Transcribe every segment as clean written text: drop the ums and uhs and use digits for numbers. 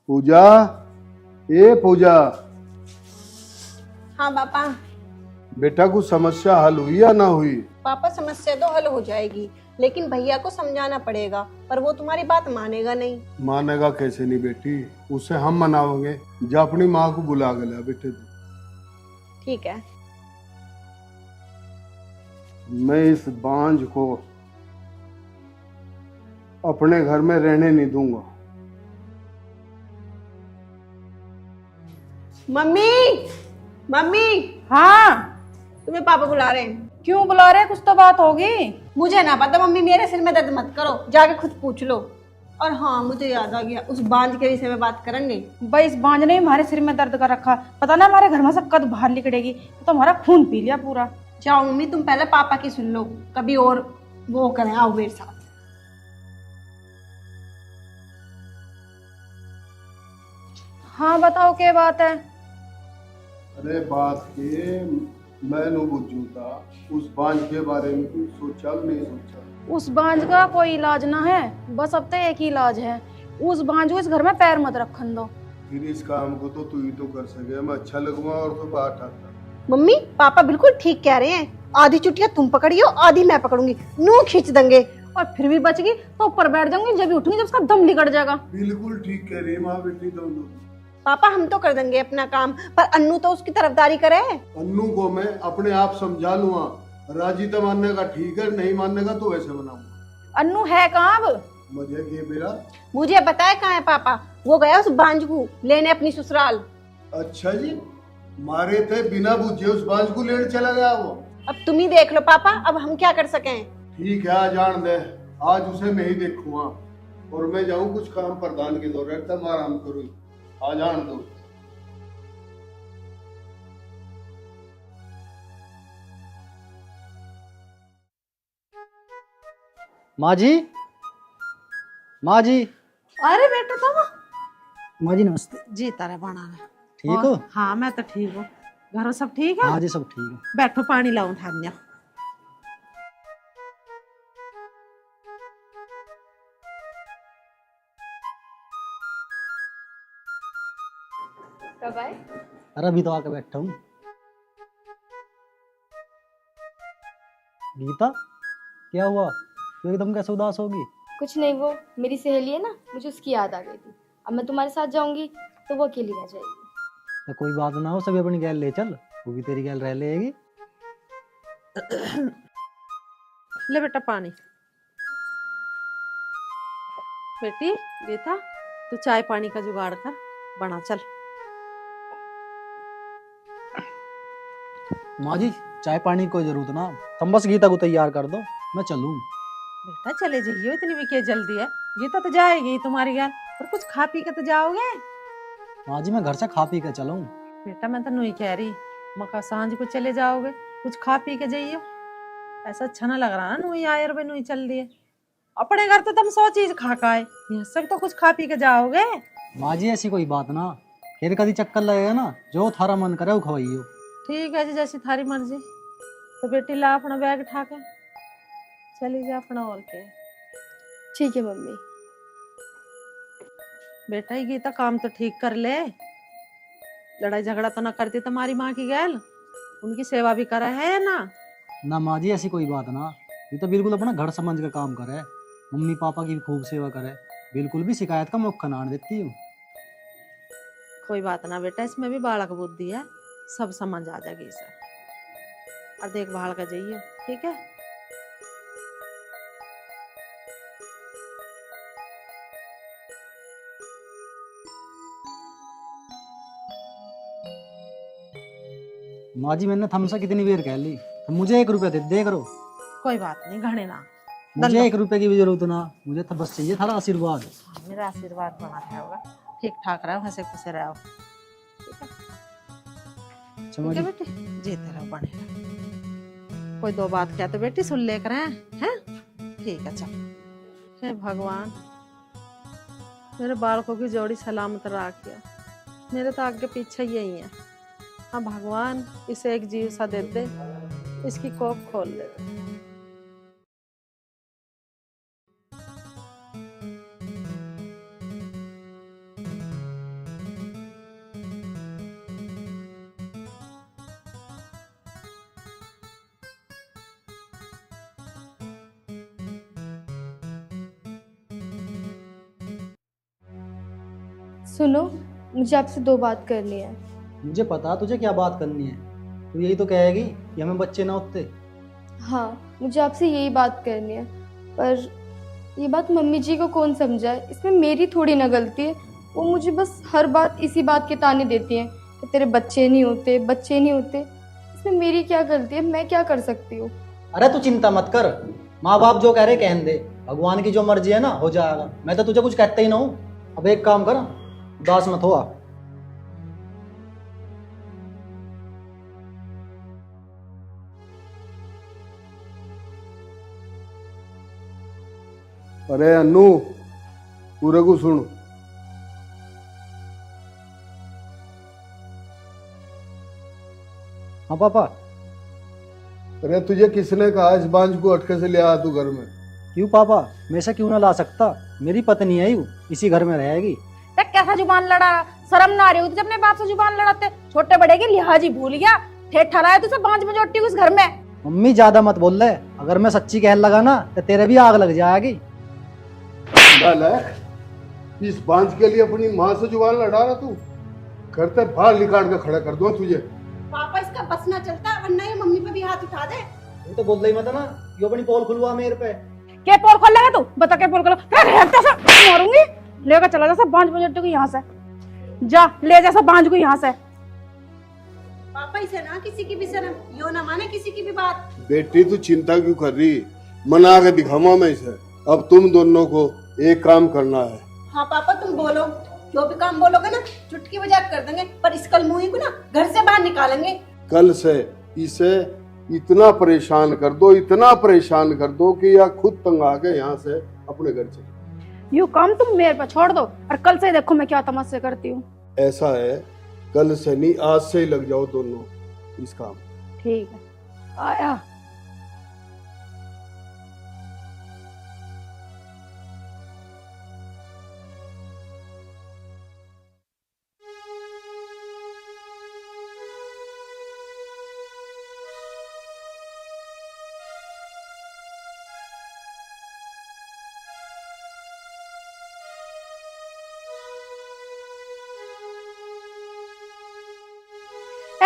पूजा, ए पूजा, हाँ पापा। बेटा कुछ समस्या हल हुई या ना हुई? पापा समस्या तो हल हो जाएगी, लेकिन भैया को समझाना पड़ेगा, पर वो तुम्हारी बात मानेगा नहीं। मानेगा कैसे नहीं बेटी, उसे हम मनाओगे। जा अपनी माँ को बुला के ला बेटे तू। ठीक है। मैं इस बांझ को अपने घर में रहने नहीं दूंगा। मम्मी, मम्मी, हाँ, तुम्हें पापा बुला रहे हैं। क्यों बुला रहे? कुछ तो बात होगी। मुझे ना पता मम्मी, मेरे सिर में दर्द मत करो, जाके खुद पूछ लो। और हाँ, मुझे याद आ गया, उस बांझ के विषय में बात करेंगे। भाई इस बांझ ने हमारे सिर में दर्द कर रखा। पता ना हमारे घर में से कद बाहर निकलेगी तो हमारा खून पी लिया पूरा। जाओ मम्मी, तुम पहले पापा की सुन लो, कभी और वो करें, आओ मेरे साथ। हाँ बताओ क्या बात है। अरे बात के मैं नु बुझू था, उस बांझ के बारे में कुछ सोचा नहीं सोचा? उस बांझ का कोई इलाज ना है, बस अब तो एक ही इलाज है, उस बांझ को इस घर में पैर मत रखन दो। फिर इस काम को तो तू ही तो कर सके, मैं अच्छा लगूंगा और तो बात आता। मम्मी, पापा बिल्कुल ठीक कह रहे हैं, आधी चुटिया तुम पकड़ियो, आधी मैं पकड़ूंगी, नू खींच देंगे। और फिर भी बच गई तो ऊपर बैठ जाऊंगी, जब भी उठूंगी जब उसका दम निकल जाएगा। बिल्कुल ठीक कह रही है माँ बेटी दोनों। पापा हम तो कर देंगे अपना काम, पर अन्नू तो उसकी तरफदारी करे। अन्नू को मैं अपने आप समझा लूंगा, राजी तो मानने का ठीक है, नहीं मानने का तो वैसे बनाऊंगा। अन्नू है कहाँ अब? मुझे ये मेरा मुझे बताए कहाँ है पापा, वो गया उस बांझ को लेने अपनी ससुराल। अच्छा जी, मारे थे बिना बुझे उस बांझ को लेने चला गया वो। अब तुम ही देख लो पापा, अब हम क्या कर सकें। ठीक है, आज जान दे, आज उसे मैं ही देखूंगा और मैं जाऊं कुछ काम प्रधान के दौरे, तब आराम करूँ। आ जान दो। माँ जी, माँ जी। अरे बेटा तुम माँ जी नमस्ते। जी तारा बना रहा। ठीक हो? हाँ मैं तो ठीक हूँ। घरों सब ठीक है? हाँ जी सब ठीक है। बैठो पानी लाऊं थान्या। कब आए? अरे अभी तो आके बैठा हूँ। गीता, क्या हुआ? तू एकदम कैसे उदास होगी? कुछ नहीं, वो मेरी सहेली है ना, मुझे उसकी याद आ गई थी। अब मैं तुम्हारे साथ जाऊंगी तो वो अकेली रह जाएगी। तो कोई बात ना हो, सभी अपनी गैल ले चल, वो भी तेरी गैल रह लेगी। ले बेटा पानी। बेटी गीता, तू चाय पानी का जुगाड़ कर, बना चल। माँ जी चाय पानी की कोई जरूरत ना, तुम बस गीता को तैयार कर दो, मैं चलूँ। बेटा चले जाइयो, इतनी भी क्या जल्दी है? गीता तो जाएगी तुम्हारी घर, और कुछ खा पी के तो जाओगे। माँ जी मैं घर से खा पी के चलूँ। बेटा मैं तो नहीं कह रही, मका सांझ को चले जाओगे, कुछ खा पी के जाइयो। ऐसा अच्छा ना लग रहा ना, नुई आए और नुई चल दिए। अपने घर तो तुम 100 चीज खा का आए, यहाँ से तो कुछ खा पी के जाओगे। माँ जी ऐसी कोई बात ना, फिर कभी चक्कर लगेगा ना, जो थारा मन करे वो खवाइयो। ठीक है जी, जैसी थारी मर्जी। तो बेटी ला अपना बैग उठा के चली जा अपना और के। ठीक है मम्मी। बेटा ये गीता काम तो ठीक कर ले, लड़ाई झगड़ा तो ना करती तुम्हारी माँ की गैल, उनकी सेवा भी करा है ना। ना माँ जी ऐसी कोई बात ना, ये तो बिल्कुल अपना घर समझ के काम करे, मम्मी पापा की भी खूब सेवा करे, बिल्कुल भी शिकायत का मौका ना आने देती हूँ। कोई बात ना बेटा, इसमें भी बालक बुद्धि है, सब समझ आ जाएगी इसे। और देखभाल का जाइए, ठीक है? माँ जी मैंने तुमसे कितनी देर कह ली, तो मुझे 1 रुपया दे करो। कोई बात नहीं, घणे ना। मुझे 1 रुपए की भी जरूरत ना, मुझे तो बस चाहिए थारा आशीर्वाद। मेरा आशीर्वाद बना रहा होगा, ठीक ठाक रहो, हंसे खुशे रहो, ठीक है? अच्छा माँ ठीक है जी। बेटी, जीते रहो, बने। कोई दो बात क्या तो बेटी सुन लेकर हैं? ठीक है चल। हे भगवान, मेरे बालकों की जोड़ी सलामत रखिया, मेरे तो आगे पीछे यही है। हाँ भगवान, इसे एक जीव सा दे दे, इसकी कोख खोल दे। सुनो, मुझे आपसे 2 बात करनी है। मुझे पता तुझे क्या बात करनी है। तू यही तो कहेगी कि हमें बच्चे ना होते। हाँ, मुझे आपसे यही बात करनी है, पर ये बात मम्मी जी को कौन समझाए? इसमें मेरी थोड़ी ना गलती है। वो मुझे बस हर बात इसी बात के ताने देती हैं कि तेरे बच्चे नहीं होते, बच्चे नहीं होते। इसमें मेरी क्या गलती है? मैं क्या कर सकती हूँ? अरे तू चिंता मत कर, माँ बाप जो कह रहे कहने दे, भगवान की जो मर्जी है ना हो जाएगा। मैं तो तुझे कुछ कहता ही ना हूँ। अब एक काम कर, उदास मत हो। अरे अन्नू, पूरे को सुन। हाँ पापा। अरे तुझे किसने कहा इस बांझ को अटके से ले आया तू घर में? क्यों पापा, मैं ऐसा क्यों ना ला सकता? मेरी पत्नी है यू, इसी घर में रहेगी। कैसा जुबान लड़ा, शर्म ना आ रही हो तुझे अपने बाप से जुबान लड़ाते? छोटे बड़े की लिहाजी भूल गया, ठेठ ठहराया तुझे बांझ में जोटी उस घर में। मम्मी ज्यादा मत बोल रहे, अगर मैं सच्ची कहने लगा ना तो तेरे भी आग लग जाएगी। इस बांझ के लिए अपनी माँ से जुबान लड़ा रहा तू? घर से बाहर निकाल के खड़ा कर दो तुझे। पापा इसका बस ना चलता, वरना ये मम्मी पे भी हाथ उठा दे। तू तो बोल रही मत ना, यो अपनी पोल खुलवा मेरे पे। क्या पोल खोल लेगा तू? बता क्या पोल खोल? मारूंगी। लेकर चला जा सब बांझ बजट्टी को यहाँ से। जा ले जा सब बांझ को यहाँ से। पापा इसे ना किसी की भी शर्म, यो ना माने किसी की भी बात। बेटी तू चिंता क्यों कर रही? मना के दिखाऊंगा मैं इसे। अब तुम दोनों को एक काम करना है। हाँ पापा तुम बोलो, जो भी काम बोलोगे ना चुटकी बजा कर देंगे, पर इस कलमुही को ना घर से बाहर निकालेंगे। कल से इसे इतना परेशान कर दो, इतना परेशान कर दो कि या खुद तंग आ के यहाँ से अपने घर चले। यू काम तुम मेरे पे छोड़ दो और कल से देखो मैं क्या तमाशे करती हूँ। ऐसा है, कल से नहीं आज से ही लग जाओ दोनों इस काम। ठीक है, आया।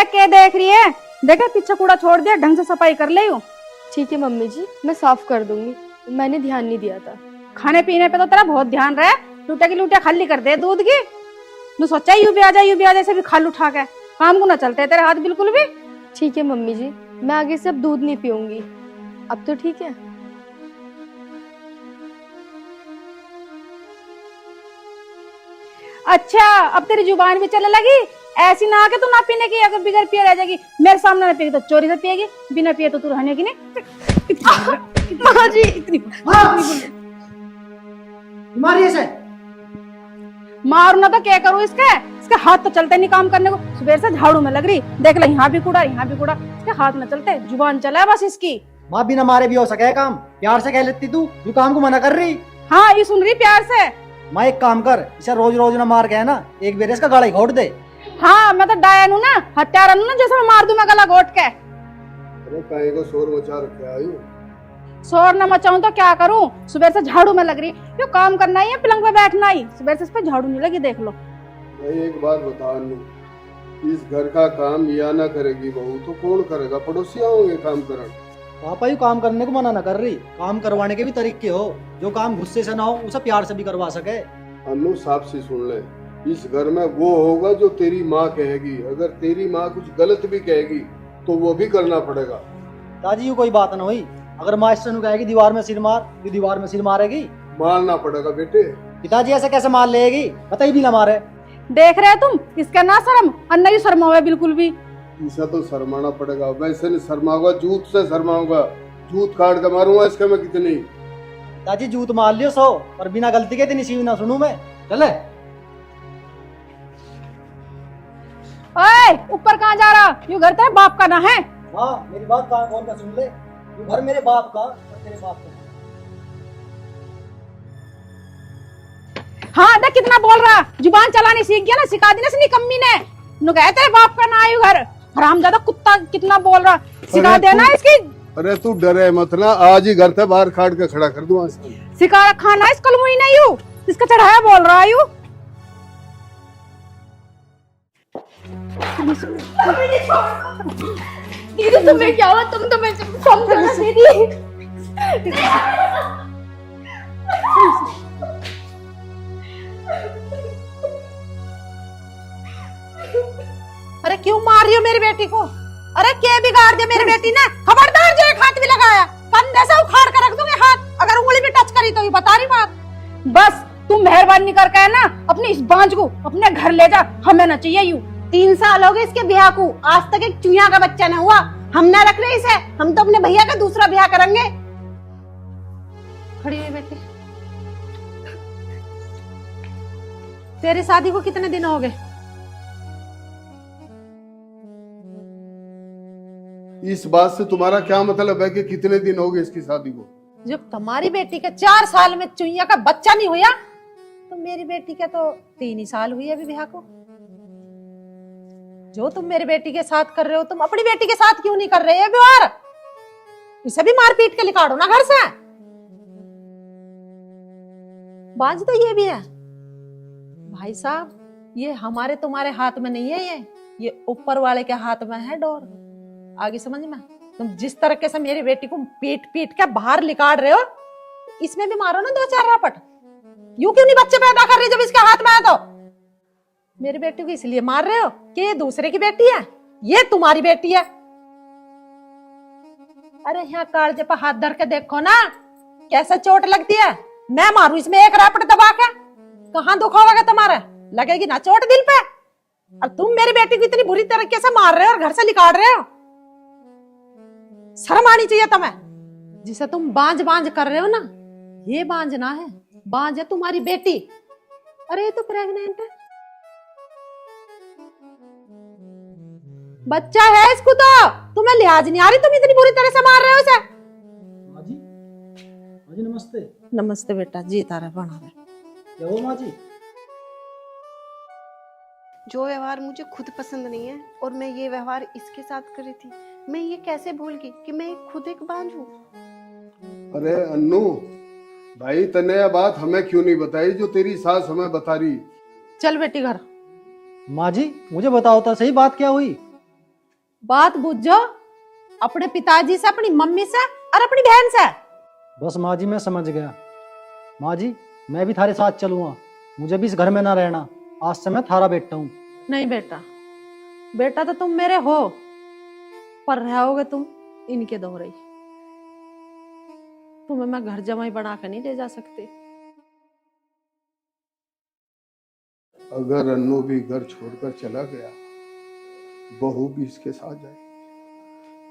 क्या देख रही है? देखा पीछे कूड़ा छोड़ दिया, ढंग से सफाई कर ले। ठीक है मम्मी जी, मैं साफ कर दूंगी। मैंने ध्यान नहीं दिया था। खाने पीने पे तो तेरा बहुत ध्यान रहे, लूटे की लूटिया खाली कर दे दूध की। तू सोचा यूं भी आ जाए, यूं भी आ जाए, से भी खाल उठा के काम को ना चलते तेरे हाथ बिल्कुल भी। ठीक है मम्मी जी, मैं आगे से अब दूध नहीं पीऊंगी। अब तो ठीक है। अच्छा, अब तेरी जुबान भी चलने लगी। ऐसी ना आके तू ना पीने की, अगर बिगर पिए रह जाएगी मेरे सामने ना पिएगी तो चोरी से पिएगी, बिना पिए तो तू रहने की नहीं। माँ जी इतनी मारिए से। मारू ना तो क्या करूँ? इसके हाथ तो चलते नहीं काम करने को। सुबह से झाड़ू में लग रही, देख ले यहाँ भी कूड़ा यहाँ भी कूड़ा, इसके हाथ में चलते, जुबान चला है बस इसकी। माँ बिना मारे भी हो सके काम, प्यार से कह लेती तू, जो काम को मना कर रही। हाँ ये सुन रही प्यार से। माँ एक काम कर, इसे रोज रोज ना मार के है ना, एक बेर इसका गला घोट दे। हाँ मैं तो डायन हूँ ना, हत्यारा हूँ ना, जैसे मैं मार दूं मैं गला घोट के। अरे काहे को शोर मचा रखा है? शोर न मचाऊं तो क्या करूं? सुबह से झाड़ू में लग रही, यो काम करना ही है, पलंग पे बैठना ही। सुबह से इस पे झाड़ू नहीं लगी, देख लो। मैं एक बात बता अन्नू, इस घर का काम या ना करेगी बहू तो कौन करेगा? पड़ोसिया होंगे काम करने। पापा यू काम करने को मना ना कर रही, काम करवाने के भी तरीके हो, जो काम गुस्से से ना हो उसे प्यार से भी करवा सके। अन्नू साफ से सुन ले, इस घर में वो होगा जो तेरी माँ कहेगी। अगर तेरी माँ कुछ गलत भी कहेगी तो वो भी करना पड़ेगा। दादी यू कोई बात ना हुई, अगर मास्टर कहेगी दीवार में सिर मार, तो दीवार में सिर मारेगी। मारना पड़ेगा बेटे। पिताजी ऐसे कैसे मार लेगी? पता ही भी ना मारे। देख रहे तुम, इसका ना शर्म अन्ना ही शर्मा हुआ है बिल्कुल भी। इसे तो शर्माना पड़ेगा, वैसे नहीं शर्माऊंगा, जूत से शर्माऊंगा, जूत काट के मारूंगा इसके में कितनी। दादी जूत मार लियो सो, और बिना गलती के इतनी सीवी ना सुनूं मैं। चले। ओए ऊपर कहाँ जा रहा? यू घर तेरे बाप का ना है? हाँ मेरी बात कहाँ कौन का सुन ले, यू घर मेरे बाप का और तेरे बाप का। हाँ देख कितना बोल रहा, जुबान चलानी सीख गया ना, सिखा दी ना निकम्मी ने। नु कहे तेरे बाप का ना है यू घर, हरामजादा कुत्ता कितना बोल रहा, सिखा देना इसकी। अरे तू डरे मत ना, आज ही घर से बाहर काट के खड़ा कर दूं। सिखा रखा ना इस कलमुई ने यू, इसका चढ़ाया बोल रहा यू। दीदी तुम्हें क्या हुआ? तुम तो मेरे से समझो ना दीदी। अरे क्यों मार रही हो मेरी बेटी को? अरे क्या बिगाड़ दिया मेरी बेटी ने? खबरदार जो एक हाथ भी लगाया कंधे से उखाड़ कर रख दूंगी हाथ, अगर उंगली भी टच करी तो ये बता रही बात। बस तुम मेहरबानी करके है ना अपनी इस बांझ को अपने घर ले जा, हमें ना चाहिए यूं। 3 साल हो गए इसके ब्याह को, आज तक एक चुईया का बच्चा न हुआ। हम ना रख रहे इसे, हम तो अपने भैया का दूसरा ब्याह करेंगे। खड़ी हुई बेटी, तेरी शादी को कितने दिन हो गए? इस बात से तुम्हारा क्या मतलब है कि कितने दिन हो गए इसकी शादी को? जब तुम्हारी बेटी के 4 साल में चुईया का बच्चा नहीं हुआ तो मेरी बेटी के तो 3 ही साल हुई अभी ब्याह को। जो तुम मेरी बेटी के साथ कर रहे हो, तुम अपनी बेटी के साथ क्यों नहीं कर रहे? व्यवहार इसे भी मार पीट के निकालो ना घर से। बाज तो ये भी है भाई साहब, ये हमारे तुम्हारे हाथ में नहीं है, ये ऊपर वाले के हाथ में है डोर। आगे समझ में? तुम जिस तरीके से मेरी बेटी को पीट पीट के बाहर निकाल रहे हो, इसमें भी मारो ना 2-4 रपट। यूं क्यों नहीं बच्चे पैदा कर रही जब इसके हाथ में है तो? मेरी बेटी को इसलिए मार रहे हो कि ये दूसरे की बेटी है, ये तुम्हारी बेटी है। अरे यहाँ कालजे पर हाथ धर के देखो ना कैसे चोट लगती है। मैं मारू इसमें एक रपट दबा के, कहाँ दुख होगा तुम्हारा? लगेगी ना चोट दिल पे। और तुम मेरी बेटी को इतनी बुरी तरीके से मार रहे हो और घर से निकाल रहे हो। शर्म आनी चाहिए तुम्हें। जिसे तुम बांझ बांझ कर रहे हो ना, ये बांझ ना है, बांझ है तुम्हारी बेटी। अरे ये तो प्रेग्नेंट है, बच्चा है इसको तो तुम्हें लिहाज नहीं आ रही, तुम इतनी बुरी तरह से मार रहे हो इसे। माँ जी, माँ जी नमस्ते। नमस्ते बेटा, जीता रहे बना रहे। क्या हो माँ जी? जो व्यवहार मुझे खुद पसंद नहीं है और मैं ये व्यवहार इसके साथ कर रही थी, मैं ये कैसे भूल गई कि मैं खुद एक बांझ हूँ। अरे अन्नू भाई, तने यह बात हमें क्यों नहीं बताई जो तेरी सास हमें बता रही? चल बेटी घर। माँ जी मुझे बताओ तो सही, बात क्या हुई? बात बुझो अपने पिताजी से, अपनी मम्मी से और अपनी बहन से। बस माँ जी मैं समझ गया। माँ जी मैं भी थारे साथ चलूंगा, मुझे भी इस घर में ना रहना। आज से मैं थारा बेटा हूँ। नहीं बेटा, बेटा तो तुम मेरे हो, पर रहोगे तुम इनके दोहरे। तुम्हें मैं घर जमाई बना कर नहीं ले जा सकती। अगर अन्नू भी घर छोड़कर चला गया, बहू भी इसके साथ जाए,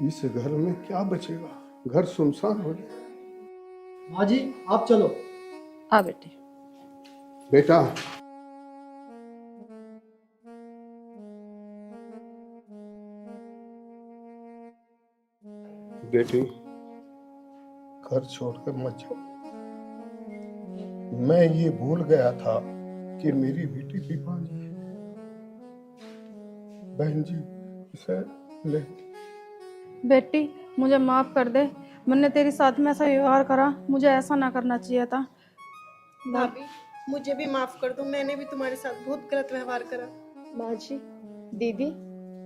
इस घर में क्या बचेगा? घर सुनसान हो जाए। माँ जी आप चलो। आ बेटी। बेटा बेटी, घर छोड़कर मत जाओ। मैं ये भूल गया था कि मेरी बेटी भी बांझ है। बहन जी इसे ले। बेटी मुझे माफ कर दे, मैंने तेरे साथ में ऐसा व्यवहार करा, मुझे ऐसा ना करना चाहिए था। भाभी मुझे भी माफ कर दो, मैंने भी तुम्हारे साथ बहुत गलत व्यवहार करा। माँ जी, दीदी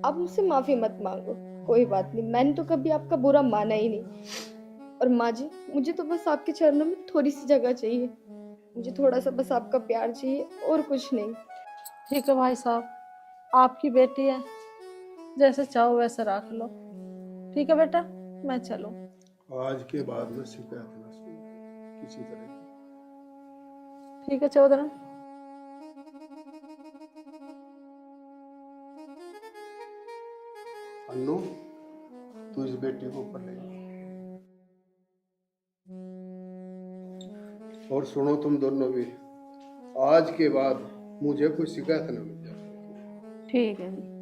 आप मुझसे माफी मत मांगो, कोई बात नहीं, मैंने तो कभी आपका बुरा माना ही नहीं। और माँ जी मुझे तो बस आपके चरणों में थोड़ी सी जगह चाहिए, मुझे थोड़ा सा बस आपका प्यार चाहिए और कुछ नहीं। ठीक है भाई साहब, आपकी बेटी है, जैसे चाहो वैसे रख लो। ठीक है बेटा, मैं चलूं। आज के बाद में शिकायत ना सुन किसी तरह की। ठीक है चौधरी। अन्नू तू इस बेटी को ऊपर ले जा। और सुनो तुम दोनों भी, आज के बाद मुझे कोई शिकायत न मिल जाए। ठीक है।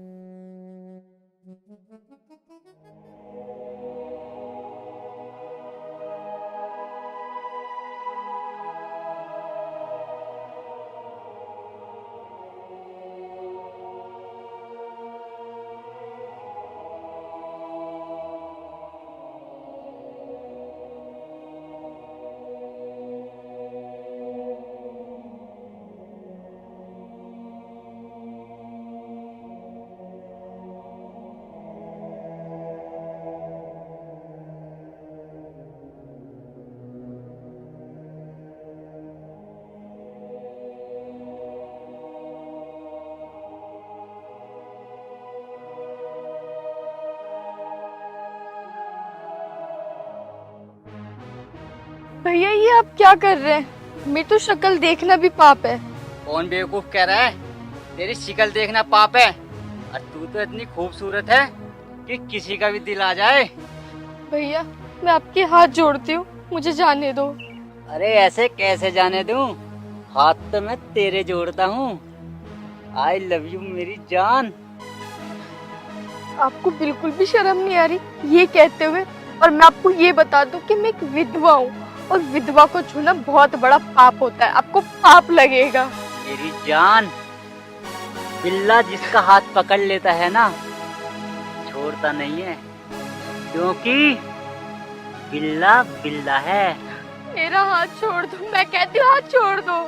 भैया ये आप क्या कर रहे हैं? मेरी तो शक्ल देखना भी पाप है। कौन बेवकूफ कह रहा है? तेरी शक्ल देखना पाप है और तू तो इतनी खूबसूरत है कि किसी का भी दिल आ जाए। भैया मैं आपके हाथ जोड़ती हूँ, मुझे जाने दो। अरे ऐसे कैसे जाने दूं? हाथ तो मैं तेरे जोड़ता हूँ। आई लव यू मेरी जान। आपको बिल्कुल भी शर्म नहीं आ रही ये कहते हुए? और मैं आपको ये बता दूं कि मैं एक विधवा हूँ और विधवा को छूना बहुत बड़ा पाप होता है, आपको पाप लगेगा। मेरी जान, बिल्ला जिसका हाथ पकड़ लेता है ना छोड़ता नहीं है, क्योंकि बिल्ला बिल्ला है। मेरा हाथ छोड़ दो, मैं कहती हूँ हाथ छोड़ दो।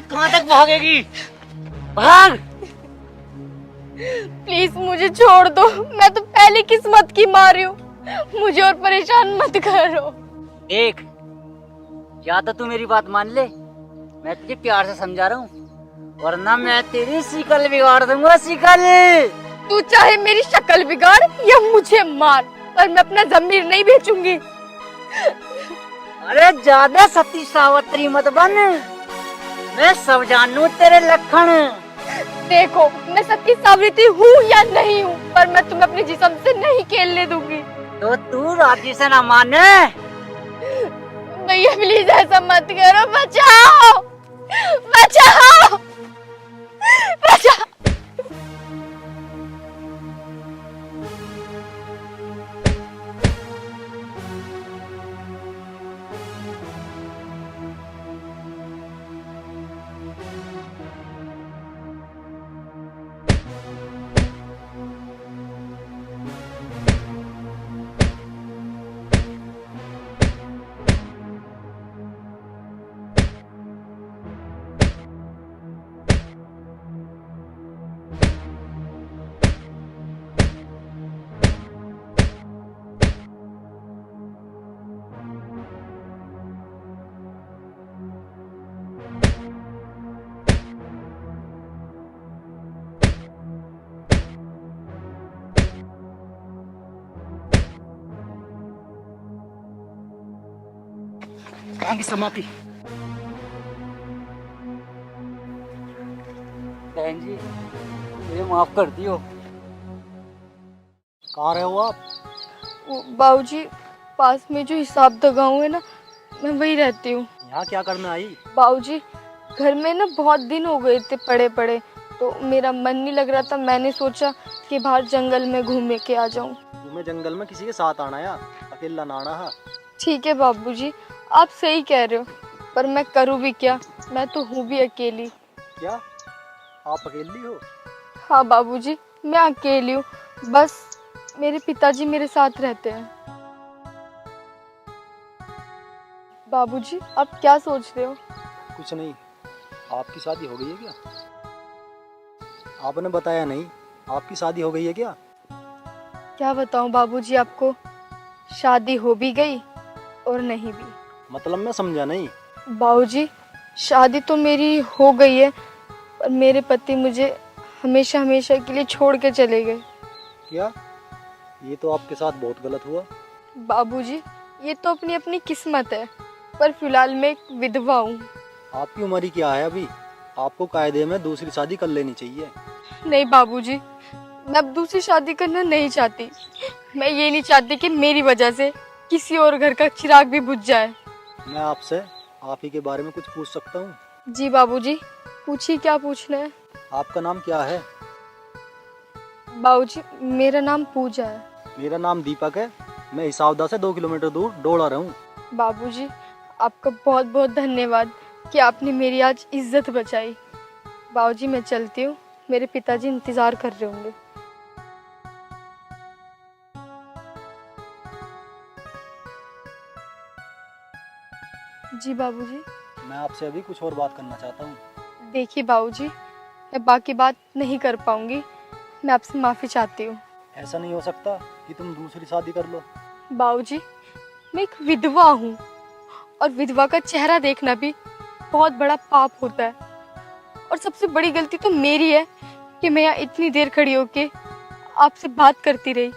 कहाँ तक भागेगी? भाग! प्लीज मुझे छोड़ दो, मैं तो पहले किस्मत की मारी हूँ, मुझे और परेशान मत करो। देख, या तो तू मेरी बात मान ले, मैं तुझे प्यार से समझा रहा हूँ, वरना मैं तेरी शिकल बिगाड़ दूंगा। शिकल तू चाहे मेरी शक्ल बिगाड़ या मुझे मार, पर मैं अपना जमीर नहीं बेचूंगी। अरे ज्यादा सती सावत्री मत बन, मैं सब जानू तेरे लक्षण। देखो मैं सती सावित्री हूँ या नहीं हूँ, पर मैं तुम्हें अपने जिस्म से नहीं खेलने दूंगी। तो तू राजी से ना माने? भैया प्लीज ऐसा मत करो, बचाओ बचाओ बचाओ। काम की समाप्ति। बहन जी, मुझे माफ कर दियो। कहाँ रहे हो आप? बाबूजी पास में जो हिसाब गाँव है ना, मैं वही रहती हूँ। यहाँ क्या करने आई? बाबूजी घर में ना बहुत दिन हो गए थे पड़े पड़े, तो मेरा मन नहीं लग रहा था, मैंने सोचा कि बाहर जंगल में घूमे के आ जाऊं। तुम्हें जंगल में किसी के साथ आना है, अकेला ना आना है। ठीक है बाबूजी, आप सही कह रहे हो, पर मैं करूँ भी क्या, मैं तो हूँ भी अकेली। क्या आप अकेली हो? हाँ बाबूजी मैं अकेली हूँ, बस मेरे पिताजी मेरे साथ रहते हैं। बाबूजी आप क्या सोच रहे हो? कुछ नहीं। आपकी शादी हो गई है क्या? आपने बताया नहीं, आपकी शादी हो गई है क्या? क्या बताऊं बाबूजी आपको, शादी हो भी गई और नहीं भी। मतलब मैं समझा नहीं। बाबूजी शादी तो मेरी हो गई है, पर मेरे पति मुझे हमेशा हमेशा के लिए छोड़ के चले गए। क्या? ये तो आपके साथ बहुत गलत हुआ। बाबूजी ये तो अपनी अपनी किस्मत है, पर फिलहाल मैं एक विधवा हूँ। आपकी उम्र ही क्या है अभी? आपको कायदे में दूसरी शादी कर लेनी चाहिए। नहीं बाबूजी, मैं अब दूसरी शादी करना नहीं चाहती। मैं ये नहीं चाहती कि मेरी वजह से किसी और घर का चिराग भी बुझ जाए। मैं आपसे आप ही के बारे में कुछ पूछ सकता हूँ? जी बाबूजी पूछिए, क्या पूछना है? आपका नाम क्या है? बाबूजी मेरा नाम पूजा है। मेरा नाम दीपक है। मैं हिसाबदा से 2 किलोमीटर दूर डोड़ा रहा हूँ। बाबूजी आपका बहुत बहुत धन्यवाद कि आपने मेरी आज इज्जत बचाई। बाबूजी मैं चलती हूँ, मेरे पिताजी इंतजार कर रहे होंगे। जी बाबूजी। मैं आपसे अभी कुछ और बात करना चाहता हूँ। देखिए बाबूजी, मैं बाकी बात नहीं कर पाऊंगी, मैं आपसे माफ़ी चाहती हूँ। ऐसा नहीं हो सकता कि तुम दूसरी शादी कर लो। बाबूजी मैं एक विधवा हूँ और विधवा का चेहरा देखना भी बहुत बड़ा पाप होता है। और सबसे बड़ी गलती तो मेरी है कि मैं यहाँ इतनी देर खड़ी होके आपसे बात करती रही।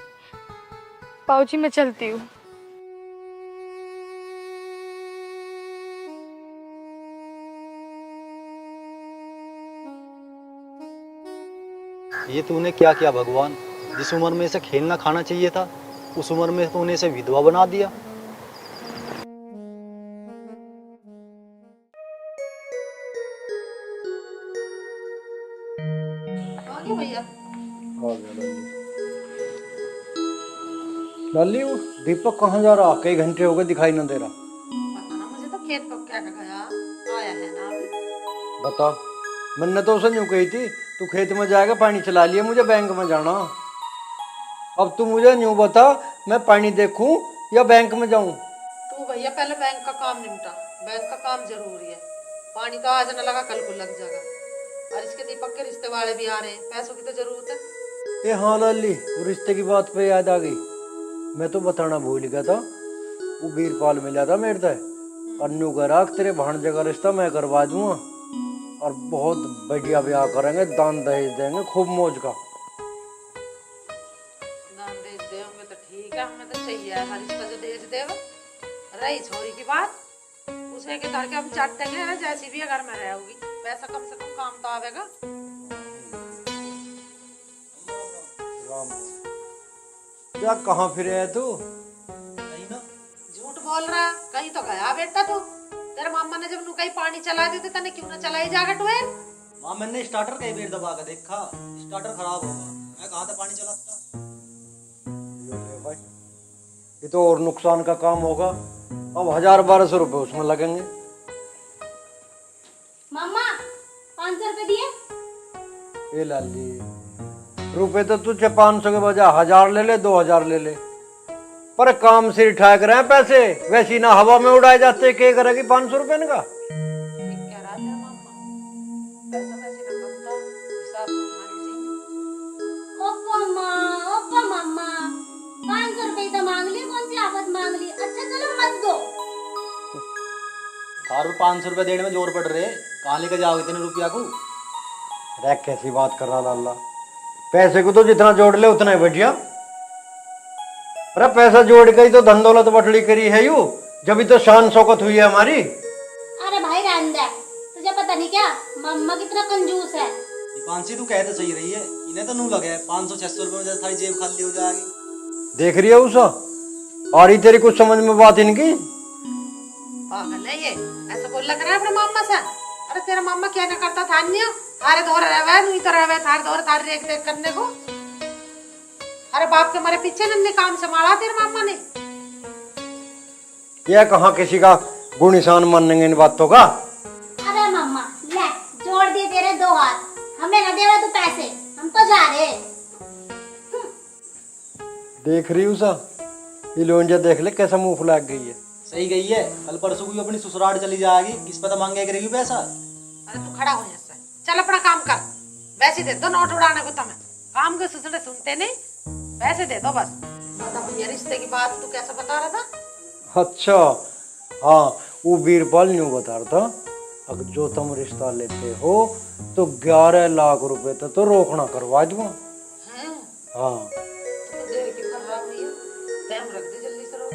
बाबूजी मैं चलती हूँ। ये तूने क्या किया भगवान? जिस उम्र में इसे खेलना खाना चाहिए था, उस उम्र में तूने इसे विधवा बना दिया। आ गया भैया। लाली, वो दीपक कहाँ जा रहा? कई घंटे हो गए दिखाई ना दे रहा। पता ना, मुझे तो खेत को क्या गया, आया है ना अभी। बता, मैंने तो उसे यूं कही थी तू खेत में जाएगा पानी चला लिया, मुझे बैंक में जाना। अब तू मुझे यूं बता, मैं पानी देखूं या बैंक में जाऊं? तू भैया पहले बैंक का काम निपटा, बैंक का काम जरूरी है। पानी तो आज न लगा कल को लग जाएगा। और इसके दीपक के रिश्ते वाले भी आ रहे हैं, पैसों की तो जरूरत है। ए हाँ लाली, वो रिश्ते की बात पे याद आ गई। मैं तो बताना भूल गया था, वो वीरपाल मिला था मेरे से। अन्नू करा तेरे भांजे का रिश्ता मैं करवा दूंगा और बहुत बढ़िया ब्याह करेंगे, दान दहेज देंगे खूब मौज का। दान दहेज देंगे तो ठीक है, हमें तो चाहिए है रिश्ता जो दहेज देव। रही छोरी की बात, उसे के धर के हम चाटेंगे ना, जैसी भी अगर मैं रहोगी पैसा कम से कम काम तो आवेगा। क्या कहाँ फिरे है तू? झूठ बोल रहा, कहीं तो गया बेटा तू। तेरे मामा ने जब नु कहीं पानी चला दी तो तने क्यों ना चलाई जागा टुए? माँ मैंने स्टार्टर कई बार दबा के देखा, स्टार्टर खराब होगा, मैं कहाँ से पानी चलाता। ये तो और नुकसान का काम होगा। अब 1000-1200 रुपए उसमें लगेंगे। मम्मा 500 रुपए दिए। ए लाली, रुपए तो तुझे 500 के बजाय 1000 ले ले, 2000 ले ले, पर काम से ठहक रहे हैं पैसे। वैसी ना हवा में उड़ाए जाते, क्या करेगी 500 रुपए का? ठीक कह रहा तेरा मामा, पैसा वैसे ना कमता, हिसाब से उठानी चाहिए। ओप्पो मम्मा 500 रुपए तो मांग ली, कौन सी आफत मांग ली। अच्छा चलो मत दो। थार पे 500 रुपए देने में जोर पड़ रहे, कहाँ लेके जाओगे इतने रुपया को? अरे कैसी बात कर रहा लाला, पैसे को तो जितना जोड़ ले उतना ही बढ़िया। अरे पैसा जोड़ के ही तो धन दौलत बटली करी है यू, जब तो शान शौकत हुई है हमारी। अरे भाई रहने दे, तुझे पता नहीं क्या मम्मा कितना कंजूस है। पांसी तू कहते सही रही है, इन्हें तो नू लगे 500-600 रुपए में जैसे सारी जेब खाली हो जाएगी। देख रही है उषा, आ रही तेरी कुछ समझ में बात इनकी? पागल है ये, ऐसा बोल लग रहा है अपने मामा से। अरे तेरा मामा क्या ना करता था अन्य, थारे दौर रहे नहीं तो रहे थारे दौर थारे देख देख करने को। अरे बाप के मारे पीछे नन्हे काम संभाला तेरे मामा ने। यह कहाँ किसी का गुण निशान मानेंगे इन बातों का? अरे मम्मा ले, जोड़ दिए तेरे 2 हाथ, हमें ना देवा तू पैसे, हम तो जा रहे। देख रही उषा, ये लोंजा देख ले कैसा मुंह फुला गई है। सही गई है, कल परसों को अपनी ससुराल चली जाएगी, किस पता मांगे करेगी पैसा। अरे तू खड़ा हो जैसे, चल अपना काम कर। वैसे दे दो नोट उड़ाने को तुम्हें, काम के सुसड़े सुनते नहीं, पैसे दे दो बस। बता भैया रिश्ते की बात तू कैसा बता रहा था? अच्छा हाँ, वो वीरपाल न्यू बता रहा था, अगर जो तुम रिश्ता लेते हो तो 11 लाख रुपए तक तो रोकना करवा दूंगा। हैं? हाँ तो देर क्यों कर रहा भैया, टाइम रख दे जल्दी से रोक कर।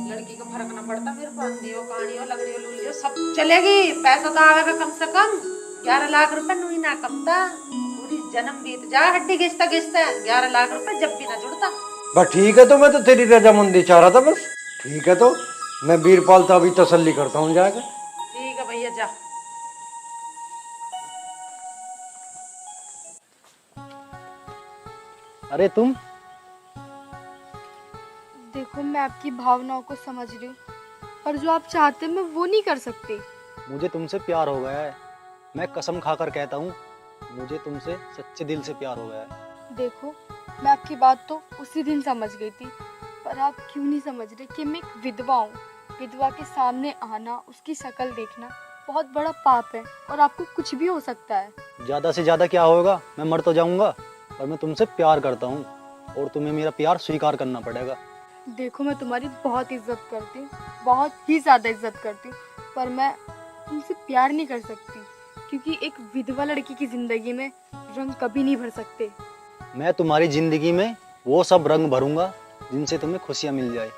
लड़की का फर्क ना पड़ता मेरे को, अंधी हो कहानी हो लगड़ी हो लुल्ली हो सब चलेगी, पैसा तो आवेगा कम से कम। 11 लाख रुपए नुई ना कमता, पूरी जन्म बीत जा हड्डी घिसता घिसता 11 लाख रुपए जब भी ना जुड़ता। बस ठीक है, तो मैं तो तेरी रजामंदी चाह रहा था बस। ठीक है, तो मैं वीरपाल तो अभी तसल्ली करता हूँ जाकर। ठीक है भैया जा। अरे तुम देखो मैं आपकी भावनाओं को समझ रही हूँ, पर जो आप चाहते हैं मैं वो नहीं कर सकती। मुझे तुमसे प्यार हो गया है, मैं कसम खाकर कहता हूँ, मुझे तुमसे सच्चे दिल से प्यार हो गया है। देखो मैं आपकी बात तो उसी दिन समझ गई थी, पर आप क्यों नहीं समझ रहे कि मैं एक विधवा हूँ। विधवा के सामने आना, उसकी शक्ल देखना बहुत बड़ा पाप है और आपको कुछ भी हो सकता है। ज्यादा से ज्यादा क्या होगा, मैं मर तो जाऊंगा, पर मैं तुमसे प्यार करता हूँ और तुम्हें मेरा प्यार स्वीकार करना पड़ेगा। देखो मैं तुम्हारी बहुत इज्जत करती हूँ, बहुत ही ज़्यादा इज्जत करती हूँ, पर मैं तुमसे प्यार नहीं कर सकती क्योंकि एक विधवा लड़की की ज़िंदगी में रंग कभी नहीं भर सकते। मैं तुम्हारी जिंदगी में वो सब रंग भरूंगा जिनसे तुम्हें खुशियां मिल जाए।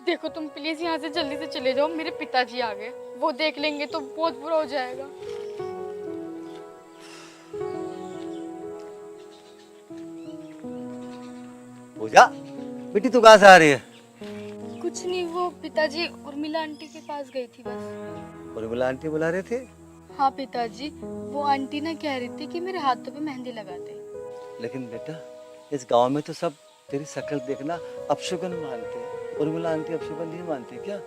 देखो तुम प्लीज़ यहाँ से जल्दी से चले जाओ, मेरे पिताजी आ गए, वो देख लेंगे तो बहुत बुरा हो जाएगा। पूजा बेटी तू कहाँ से आ रही है? कुछ नहीं, वो पिताजी उर्मिला आंटी के पास गई थी बस। उर्मिला आंटी बुला रहे थे? हाँ पिताजी, वो आंटी ना कह रही थी कि मेरे हाथों पे मेहंदी लगा दे। लेकिन बेटा इस गांव में तो सब तेरी शक्ल देखना अपशुगन मानते हैं। उर्मिला आंटी अपशुगन नहीं मानती क्या?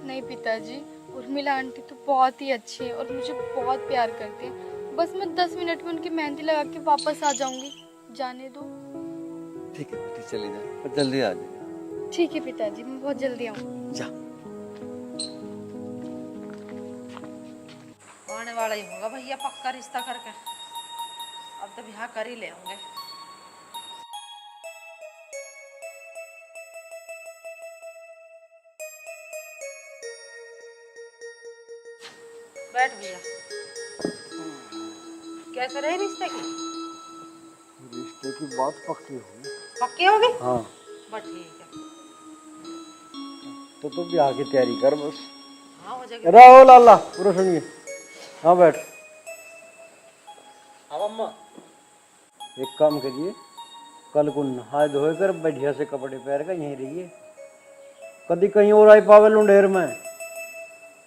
नहीं पिताजी, उर्मिला आंटी तो बहुत ही अच्छी है और मुझे बहुत प्यार करती है। बस मैं 10 मिनट में उनकी मेहंदी लगा के वापस आ जाऊंगी, जाने दो। ठीक है बेटी चली जा, पर जल्दी आ जाएगा। ठीक है पिताजी, मैं बहुत जल्दी आऊंगी। जा। आने वाला ही होगा भैया पक्का रिश्ता करके, अब तो ब्याह कर ही ले होंगे। बैठ भैया। कैसे रहे रिश्ते की? रिश्ते की बात पक्की हुई। पक्की होगी? हाँ बस ठीक है। तो तू ब्याह की तैयारी कर बस। हाँ हो जाएगी। रहो लाला पूरा सुनिए। हाँ बैठ। हाँ अम्मा। एक काम करिए, कल को नहा धोए कर बढ़िया से कपड़े पहन कर यहीं रहिए, कभी कहीं और आई पावे लुंडेर में।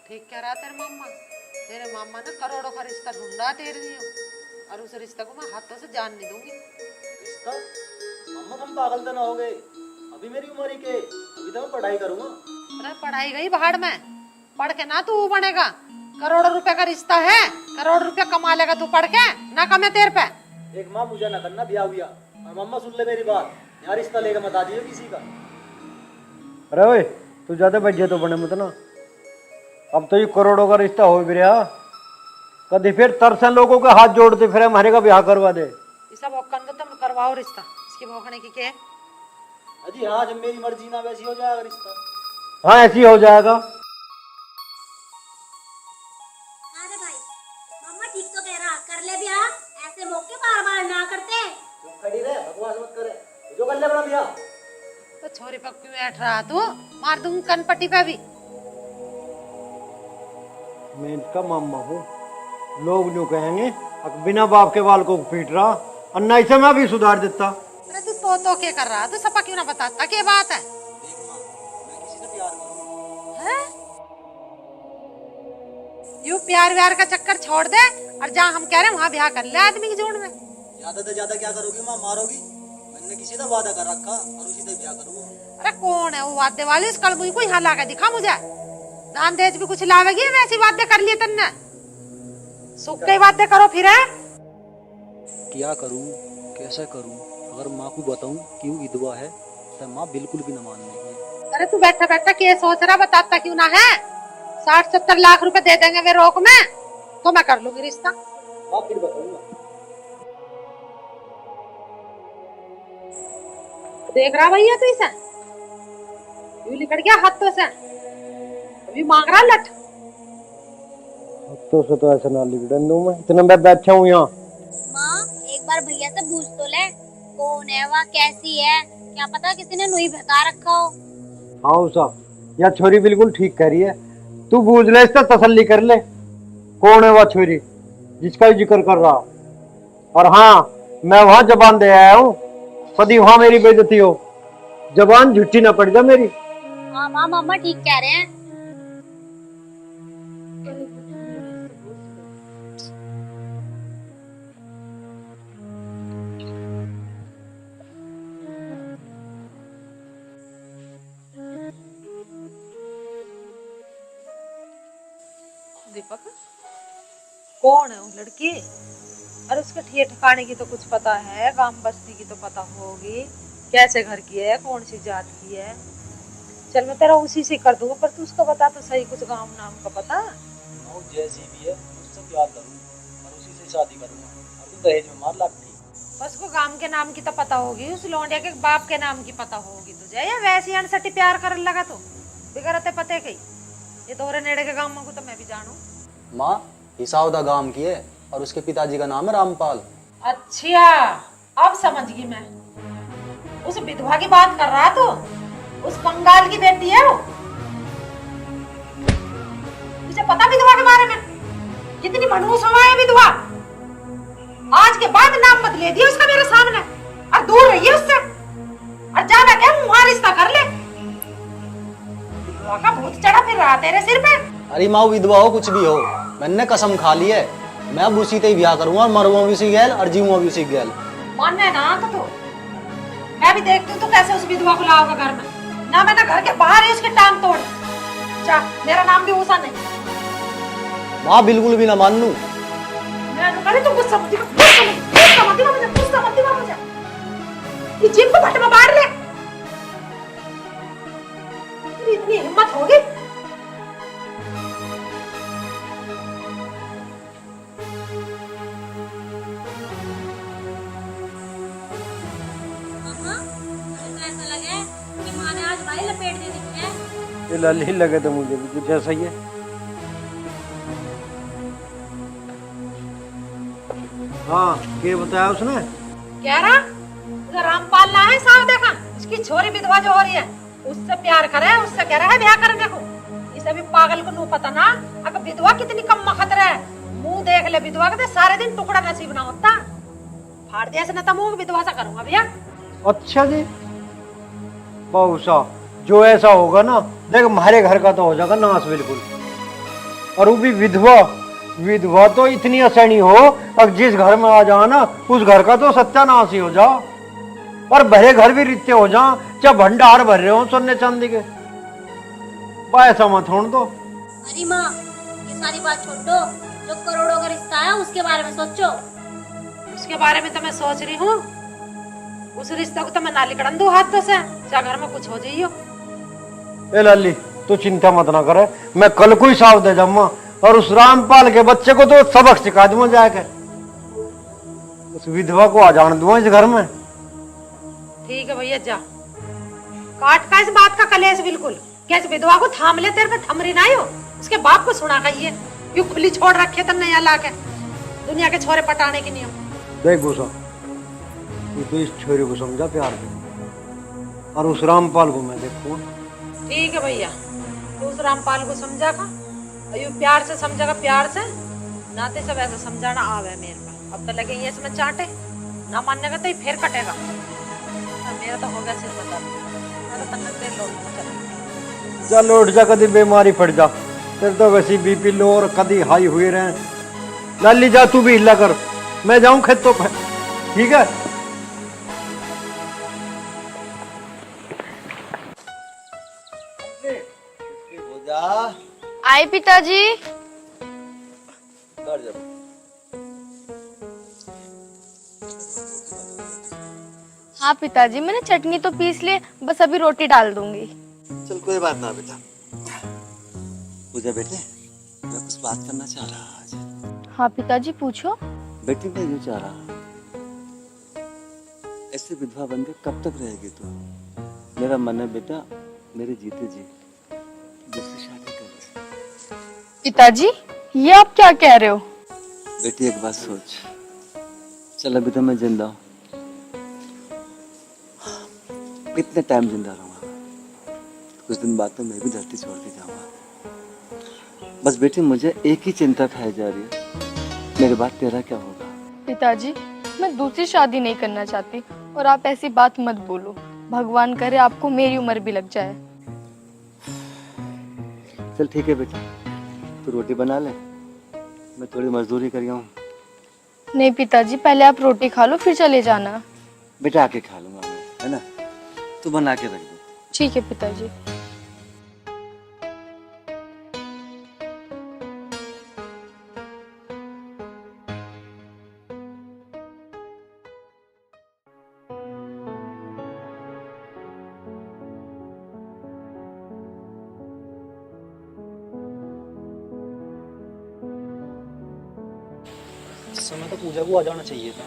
ठीक कह रहा तेरे मामा। तेरे मामा ने करोड़ों का रिश्ता ढूंढा तेरे लिए, और उस रिश्ते को मैं हाथों से जान नहीं दूंगी। रिश्ता? अम्मा तुम पागल तो ना हो गए? अभी मेरी उम्र ही के, अभी तो मैं पढ़ाई करूंगा। अरे पढ़ाई गई भाड़ में, पढ़ के ना तू बनेगा। करोड़ों रुपए का रिश्ता है, करोड़ रुपया कमा लेगा तू पढ़ के, ना कमे तेरे पे। एक माँ मुझे ना करना ब्याह हुआ, और मम्मा सुन ले मेरी बात, यहाँ रिश्ता लेकर मत आ जाइए किसी का। अरे ओए तू ज्यादा बैठिए तो बने मत ना, अब तो ये करोड़ों का रिश्ता हो भी रहा, कभी फिर तरसन लोगों के हाथ जोड़ते फिर हमारे का ब्याह करवा दे। ये सब औकन तो तुम करवाओ रिश्ता, इसकी भौंकने की क्या है? अजी हाँ, जब मेरी मर्जी ना वैसी हो जाएगा रिश्ता। हाँ ऐसी हो जाएगा। अरे भाई मम्मा ठीक तो कह रहा, कर ले ब्याह, ऐसे मौके बार बार ना करते। तुम खड़ी रहे, बकवास मत करे, जो कर ले बड़ा ब्याह। तो छोरी पर क्यों बैठ रहा तू? मार दूंगी कनपट्टी पे भी। मैं इसका मामा हूँ, लोग जो कहेंगे अब बिना बाप के बाल को पीट रहा, और नहीं से मैं भी सुधार देता। अरे तू तो क्या कर रहा? तू सपा क्यों ना बताता क्या बात है? देख माँ, मैं किसी से प्यार करूंगा। हैं? यूं प्यार व्यार का चक्कर छोड़ दे, और जहाँ हम कह रहे हैं वहाँ ब्याह कर ले आदमी की जोड़ में। ज्यादा से ज्यादा क्या करोगी माँ? मारोगी? मैंने किसी से वादा कर रखा और उसी से ब्याह करूंगा। अरे कौन है वो वादे वाली? उस कल मुझे कोई यहाँ ला के दिखा मुझे। दान देज भी कुछ लावेगी? वैसी बातें कर लिए तन्ने, सुख की बातें करो फिर है? क्या करूं, कैसे करूं? अगर माँ को बताऊं कि वो विधवा है तो माँ बिल्कुल भी न मानेगी। अरे तू बैठा बैठा क्या सोच रहा? बताता क्यों ना है? 60-70 लाख रुपए दे देंगे वे रोक में, तो मैं कर लूंगी रिश्ता। माँ फिर बताऊंगा। देख रहा भैया तू इसे यूं लिकड़ गया हाथों से, अभी मांग रहा लठ। तो से तो ऐसा ना लिखने दूं मैं, इतना मैं बैठा हूँ यहाँ। माँ एक बार भैया से पूछ तो ले, कौन है वह, कैसी है, क्या पता किसी ने नुई भगा रखा हो। हाँ साहब, यह छोरी बिल्कुल ठीक कह रही है, तू बूझ ले, इसका तसल्ली कर ले, कौन है वह छोरी जिसका जिक्र कर रहा। और हाँ मैं वहाँ जबान दे आया हूँ, कभी वहाँ मेरी बेइज्जती हो, जबान झूठी ना पड़ जाए मेरी। हाँ माँ मम्मा ठीक कह रहे हैं। दीपक कौन है वो लड़की? अरे उसके ठिए ठिकाने की तो कुछ पता है, गांव बस्ती की तो पता होगी, कैसे घर की है, कौन सी जात की है। चल मैं तेरा उसी से कर दूंगा, पर तू उसका बता तो सही, कुछ गांव नाम का पता। जैसी भी है उससे प्यार करूं और उसी से शादी करूंगा। अब तो दहेज में मार लगती। बस को गांव के नाम की तो पता होगी, उस लौंडिया के बाप के नाम की पता होगी तुझे, या वैसे ही अनसटी प्यार करने लगा तो बिगड़ते पते कही। ये तोरे नेड़े के गांव को तो मैं भी जानू। माँ हिसावदा गांव की है और उसके पिताजी का नाम है रामपाल। अच्छा अब समझ गई मैं, उस विधवा की बात कर रहा तो उस बंगाल की बेटी है वो। तुझे पता विधवा के बारे में? कितनी मनहूस हुआ है विधवा। आज के बाद नाम मत ले दिया उसका मेरे सामने, और दूर रहिए उससे, और जाना क्या वहां रिश्ता कर ले। विधवा का भूत चढ़ा फिर रहा तेरे सिर पे। अरे माँ विधवा हो कुछ भी हो, मैंने कसम खा ली है मैं अब उसी से ही ब्याह करूंगा और मरूंगा भी उसी गैल और जीऊंगा भी उसी गैल। मानना है ना तो मैं भी देखती हूँ तो कैसे उस विधवा को लाओगा घर में। ना मैं ना घर के बाहर ही उसकी टांग तोड़। जा, मेरा नाम भी उषा नहीं। माँ बिल्कुल भी ना मान लूं। मैं करे तो गुस्सा मत दिला मुझे। ये जीप को भट्ट में बांध ले। इतनी हिम्मत होगी? ऐसा लगे कि माँ ने आज भाई लपेट दे दी है। ये लल्ली लगे तो मुझे भी कुछ ऐसा ही है। हाँ क्या बताया उसने? कह रहा उधर रामपाल ना है साहब, देखा इसकी छोरी विधवा जो हो रही है उससे प्यार करे, उससे कह रहा है ब्याह करने को। इसे भी पागल को नू पता ना अगर विधवा कितनी कम खतरा है। मुंह देख ले विधवा का तो सारे दिन टुकड़ा नसीब ना होता। फाड़ दिया से मुंह विधवा सा करूंगा भैया। अच्छा जी बहुसा जो ऐसा होगा ना, देख हमारे घर का तो हो जाएगा नाश बिल्कुल। और वो भी विधवा, विधवा तो इतनी असहनी हो अब जिस घर में आ जाओ ना उस घर का तो सत्यानाश ही हो जाओ। और भरे घर भी रित्ते हो जाओ, चाहे भंडार भर रहे हो सोने चांदी के। ऐसा मत होने दो। अरे माँ ये सारी बात छोड़ दो, जो करोड़ों का रिश्ता है उसके बारे में सोचो। उसके बारे में तो मैं सोच रही हूँ। उस रिश्ते को तो मैं नाली कड़न दू हाथों से, चाहे घर में कुछ हो जाइयो। ए लल्ली तू चिंता मत ना करे, मैं कल को ही साफ दे जाऊंगा और उस रामपाल के बच्चे को तो सबक सिखा दूंगा जाके। उस विधवा को आ जाने दूंगा इस घर में। ठीक है भैया जा, काट का इस बात का कलेश बिल्कुल। क्या इस विधवा को थाम ले, तेरे पे थमरी ना हो। उसके बाप को सुना कहिए यू खुली छोड़ रखे तो नया लाके दुनिया के छोरे पटाने के नियम। देख भूसा तू तो इस छोरे को समझा प्यार से, और उस रामपाल को मैं देखूंगा। ठीक है भैया, तो उस रामपाल को समझा का यू प्यार से समझागा, प्यार से नाते सब ऐसा समझाना आवे मेरे में। अब तो लगे ये इसमें चाटे ना मानने का तो फिर कटेगा। मेरा तो हो गया सिर बता, मैं तो तन्नत देर लौट चल चल उठ जा, कभी बीमारी पड़ जा। तेरे तो वैसी बीपी लो और कभी हाई हुए रहे। लाली जा तू भी हिला कर, मैं जाऊं खेतों पे। ठीक है आए पिताजी। हाँ पिताजी मैंने चटनी तो पीस ली, बस अभी रोटी डाल दूंगी। चल कोई बात ना बेटा। पूजा बेटे मैं कुछ बात करना चाह रहा आज। हाँ पिताजी पूछो। बेटी मैं यूँ चाह रहा, ऐसे विधवा बन के कब तक रहेगी तू? मेरा मन है बेटा मेरे जीते जी दूसरी शादी कर ले। पिताजी ये आप क्या कह रहे हो? बेटी एक बात सोच, चल अभी तो मैं जिंदा हूँ, कितने टाइम जिंदा रहूंगा? कुछ दिन बाद तो मैं भी धरती छोड़ के जाऊंगा। बस बेटी मुझे एक ही चिंता खाई जा रही है, मेरे बाद तेरा क्या होगा? पिताजी मैं दूसरी शादी नहीं करना चाहती, और आप ऐसी बात मत बोलो। भगवान करे आपको मेरी उम्र भी लग जाए। चल ठीक है बेटा, तू रोटी बना ले, मैं थोड़ी मजदूरी कर हूँ। नहीं पिताजी पहले आप रोटी खा लो फिर चले जाना। बेटा आके खा लूंगा मैं, है ना? तू बना के रख दे। ठीक है पिताजी। इस समय तो पूजा को आ जाना चाहिए था,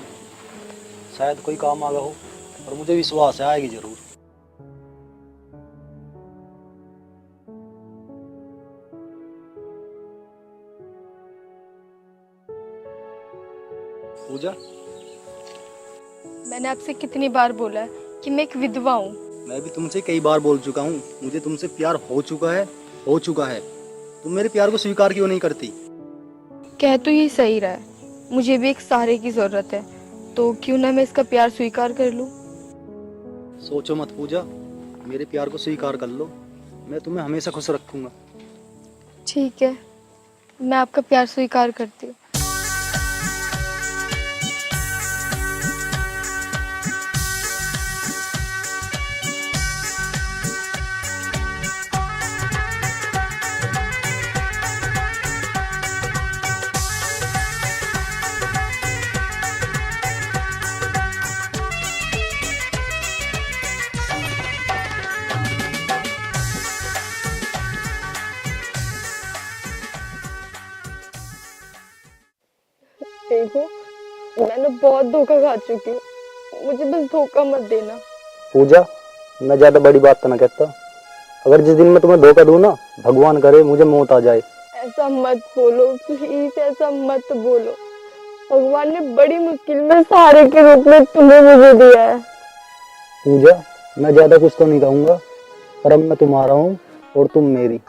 शायद कोई काम आ गया हो, और मुझे विश्वास है आएगी जरूर। पूजा, मैंने आपसे कितनी बार बोला है कि मैं एक विधवा हूँ। मैं भी तुमसे कई बार बोल चुका हूँ, मुझे तुमसे प्यार हो चुका है। तुम मेरे प्यार को स्वीकार क्यों नहीं करती? कह तो ये सही रहा है, मुझे भी एक सहारे की जरूरत है, तो क्यों ना मैं इसका प्यार स्वीकार कर लूँ। सोचो मत पूजा, मेरे प्यार को स्वीकार कर लो, मैं तुम्हें हमेशा खुश रखूंगा। ठीक है, मैं आपका प्यार स्वीकार करती हूँ। देखो, मैंने बहुत धोखा खा चुकी हूँ, मुझे बस धोखा मत देना। पूजा, मैं ज्यादा बड़ी बात तो ना कहता, अगर जिस दिन मैं तुम्हें धोखा दूं ना, भगवान करे मुझे मौत आ जाए। ऐसा मत बोलो प्लीज, ऐसा मत बोलो। भगवान ने बड़ी मुश्किल में सहारे के रूप में तुम्हें मुझे दिया है। पूजा, मैं ज्यादा कुछ तो नहीं कहूंगा, पर अब मैं तुम्हारा हूँ और तुम मेरी।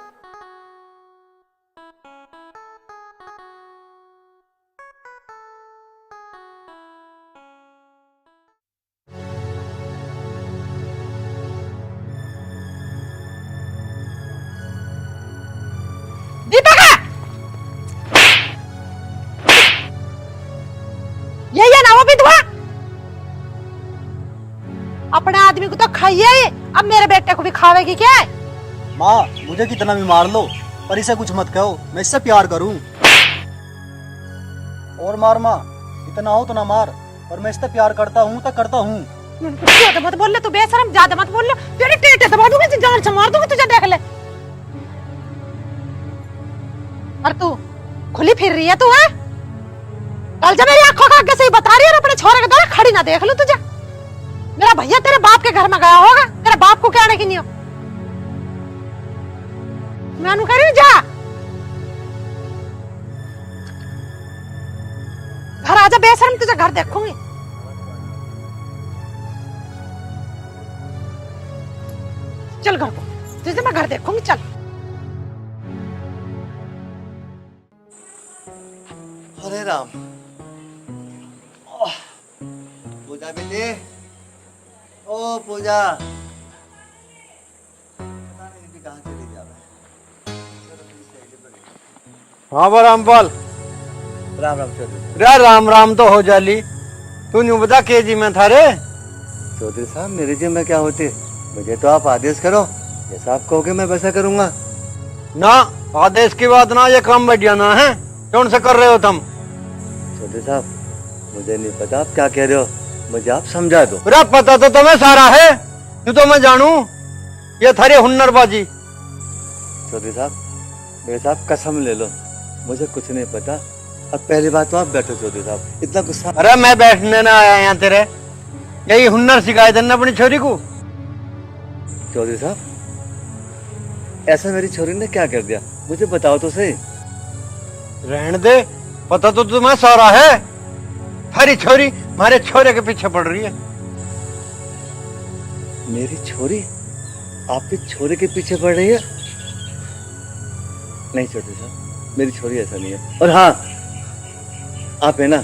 ये ना वो विधवा, अपने आदमी को तो खाइए, अब मेरे बेटे को भी खावेगी क्या? माँ, मुझे कितना भी मार लो, पर इसे कुछ मत कहो, मैं इससे प्यार करूं। और मार माँ, इतना हो तो ना मार, पर मैं इससे प्यार करता हूँ तो करता हूँ। ज्यादा मत बोल ले तू, बेशरम, ज्यादा मत बोल ले, तेरे टेटे दबा दूंगी, जान से मार दूंगी तुझे, देख ले। और तू खुली फिर रही है तू, है? कल जब मेरी आंखों का आगे से ही बता रही है, अपने छोरे के द्वारा खड़ी ना देख लूं तुझे। मेरा भैया तेरे बाप के घर में गया होगा, तेरे बाप को कहने की नहीं हो। मैं अनु कह रही हूं, जा घर आजा बेशरम, तुझे घर देखूंगी। चल घर को, तुझे मैं घर देखूंगी, चल। हरे राम। पूजा बेटे, ओ पूजा, पता नहीं अभी कहाँ चली जा रहा है। हाँ बा रामपाल, राम राम चौधरी। रे राम राम तो हो जाली, तू न्यू बता के जी में था रे। चौधरी साहब, मेरे जी में क्या होते, मुझे तो आप आदेश करो, जैसा आप कहोगे मैं वैसा करूंगा। ना आदेश की बात ना, ये काम बढ़िया ना है, कौन से कर रहे हो तुम? चौधरी साहब, मुझे नहीं पता आप क्या कह रहे हो, मुझे आप समझा दो। अरे पता तो तुम्हें सारा है, तू तो मैं जानू, ये थारी हुन्नरबाजी। चौधरी साहब, मेरे साहब कसम ले लो, मुझे कुछ नहीं पता। अब पहली बात तो आप बैठो चौधरी साहब, इतना गुस्सा। अरे मैं बैठने ना आया यहाँ तेरे, यही हुन्नर सिखाए देना अपनी छोरी को। चौधरी साहब, ऐसा मेरी छोरी ने क्या कर दिया, मुझे बताओ तो सही। रहने दे, पता तो तुम्हें सारा है, थारी छोरी हमारे छोरे के पीछे पड़ रही है। मेरी छोरी आपके छोरे के पीछे पड़ रही है? नहीं चौधरी साहब, मेरी छोरी ऐसा नहीं है। और हाँ, आप है ना,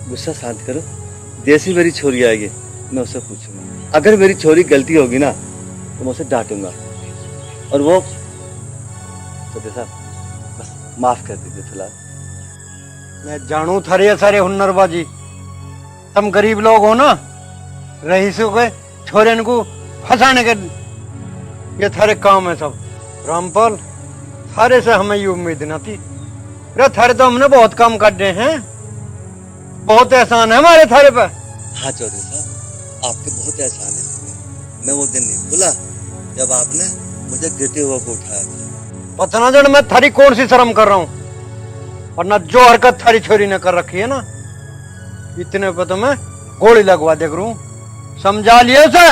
गुस्सा शांत करो, जैसी मेरी छोरी आएगी मैं उससे पूछूंगा, अगर मेरी छोरी गलती होगी ना तो मैं उसे डांटूंगा। और वो चौधरी साहब, बस माफ कर दीजिए फिलहाल। मैं जानू थारे सारे हुन्नरबाजी, तुम गरीब लोग हो ना, रईसों के छोरे को फंसाने के ये थारे काम है सब। रामपाल, थारे से हमें ये उम्मीद न थी। रे थारे तो हमने बहुत काम कर दिए हैं, बहुत एहसान है हमारे थारे पे। हाँ चौधरी साहब, आपके बहुत एहसान है। मैं वो दिन नहीं भूला जब आपने मुझे गिरते हुए को उठाया था। पता ना जन मैं थारी कौन सी शर्म कर रहा हूँ, वरना जो हरकत थारी छोरी ने कर रखी है ना, इतने पे तो मैं गोली लगवा दे करूं। समझा लिए उसे?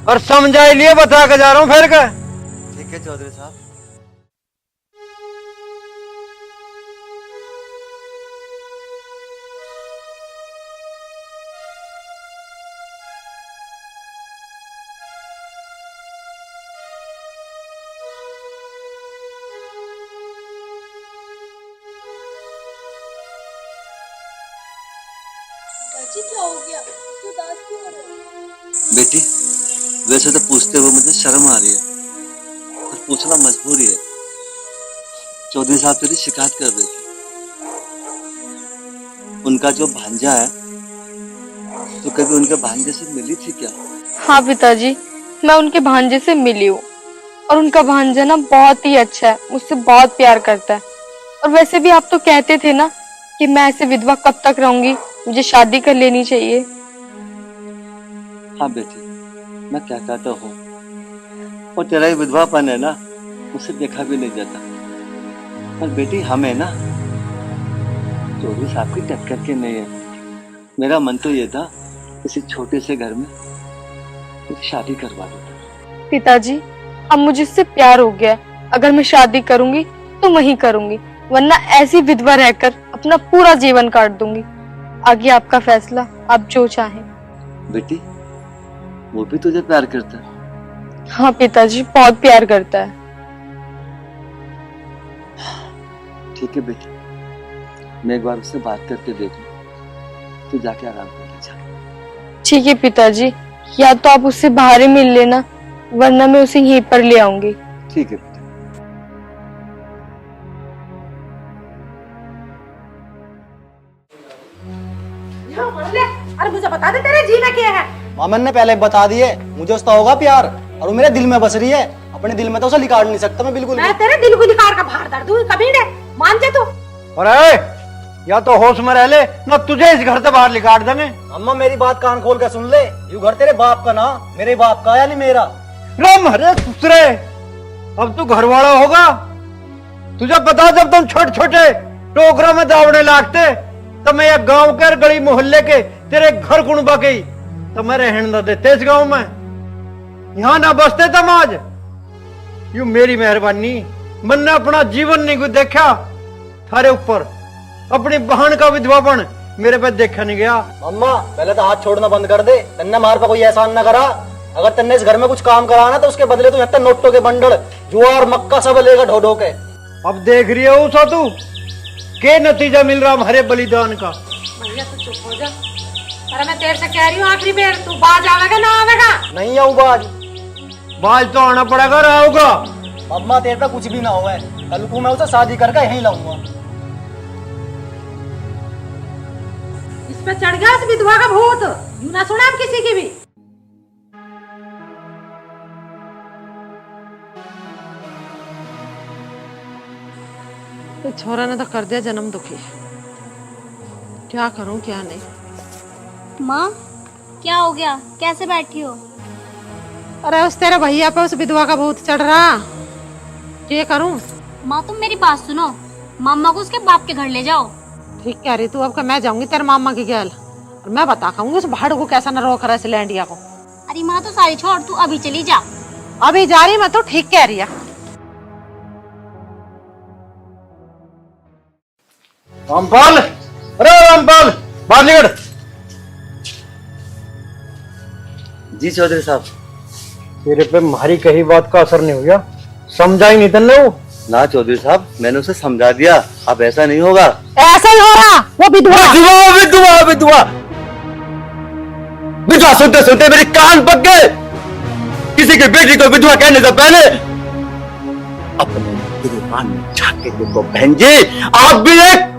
और समझा ही लिए, बता के जा रहा हूं फिर का। ठीक है चौधरी साहब। बेटी, वैसे तो पूछते हुए मुझे शर्म आ रही है, पर पूछना मजबूरी है। चौधरी साहब तेरी शिकायत कर रहे थे। उनका जो भांजा है, तो कभी उनके भांजे से मिली थी क्या? हाँ पिताजी, मैं उनके भांजे से मिली हूँ और उनका भांजा ना बहुत ही अच्छा है, मुझसे बहुत प्यार करता है। और वैसे भी आप तो कहते थे ना कि मैं ऐसे विधवा कब तक रहूंगी, मुझे शादी कर लेनी चाहिए। हाँ बेटी, मैं क्या कहता हूँ, और तेरा ही विधवापन है ना, उसे देखा भी नहीं जाता। पर बेटी हमें ना चौधरी साहब की टक्कर के नहीं है। मेरा मन तो ये था किसी छोटे से घर में शादी करवा देता। पिताजी, अब मुझे इससे प्यार हो गया, अगर मैं शादी करूंगी तो वही करूंगी, वरना ऐसी विधवा रहकर अपना पूरा जीवन काट दूंगी। आगे आपका फैसला, आप जो चाहें। बेटी, वो भी तुझे प्यार करता है? हाँ पिताजी, बहुत प्यार करता है। ठीक है बेटी, मैं एक बार उससे बात करके देखूं। तू जाके आराम कर ले जा। ठीक है पिताजी, या तो आप उससे बाहर ही मिल लेना, वरना मैं उसे यहीं पर ले आऊंगी। ठीक है बेटा। अरे मुझे बता दे तेरे जी में क्या है? मामन ने पहले बता दिए, मुझे उसका होगा प्यार और वो मेरे दिल में बस रही है। अपने दिल में तो उसे लिकाड़ नहीं सकता मैं बिल्कुल। मैं तेरे दिल को लिकाड़ का बाहर दर्द दूं, कभी नहीं मान जा तू। अरे या तो होश में रह ले, ना तुझे इस घर से बाहर निकाल देंगे। अम्मा मेरी बात कान खोल कर सुन ले, ये घर तेरे बाप का ना, मेरे बाप का यानी मेरा। राम हरे दूसरे, अब तू घर वाला होगा। तुझे पता, जब तुम छोटे छोटे टोकरा में दावड़े लागते, तब मैं एक गांव के गली मोहल्ले के तेरे घर कुणबा गई, तो मैं रहने न देते इस गांव में, यहाँ ना बसते तम आज। यू मेरी मेहरबानी, मैंने अपना जीवन नहीं कुछ देखा थारे ऊपर। अपनी बहन का विधवापन मेरे पे देखा नहीं गया। अम्मा पहले तो हाथ छोड़ना बंद कर दे, तन्ने मार पर कोई एहसान न करा। अगर तन्ने इस घर में कुछ काम करा ना, तो उसके बदले तू यहाँ नोटों के बंडल, ज्वार मक्का सब लेगा ढो ढो के। अब देख रही है उसा तू के नतीजा मिल रहा हमारे बलिदान का। भैया तू चुप हो जा। अरे मैं तेरे से कह रही हूँ आखिरी बार, तू बाज आवेगा ना आवेगा? नहीं आऊँ बाज। बाज तो आना पड़ेगा, रहोगा। अम्मा तेरे पे कुछ भी ना हुआ है, कल को मैं उसे शादी करके यहीं लाऊंगा। इस पे चढ़ गया इस विधवा का भूत, यूं ना सुना हम किसी की भी। तो छोरा ने तो कर दिया जन्म दुखी, क्या करूं क्या नहीं। माँ, क्या हो गया? कैसे बैठी हो? अरे उस तेरे भैया पे उस विधवा का भूत चढ़ रहा, क्या करूं? माँ तुम मेरी बात सुनो, मामा को उसके बाप के घर ले जाओ। ठीक कह रही तू। अब मैं जाऊंगी तेरे मामा की गैल और मैं बता खाऊंगी उस भाड़ को कैसा न रोक रहा है सिलेंडिया को। अरे माँ तो सारी छोड़, तू अभी चली जा। अभी जा रही मैं तो, ठीक कह रही है। रामपाल, अरे रामपाल, बाहर निकल। जी चौधरी साहब। तेरे पे हमारी कही बात का असर नहीं हुआ, समझा ही नहीं तन्ने वो। ना चौधरी साहब, मैंने उसे समझा दिया, अब ऐसा नहीं होगा। ऐसा ही हो रहा, वो विधवा विधवा विधवा विधवा विधवा सुनते सुनते मेरे कान पक गए। किसी की बेटी को विधवा कहने से पहले अपने गिरबान में झांक के देखो बहन जी, आप भी एक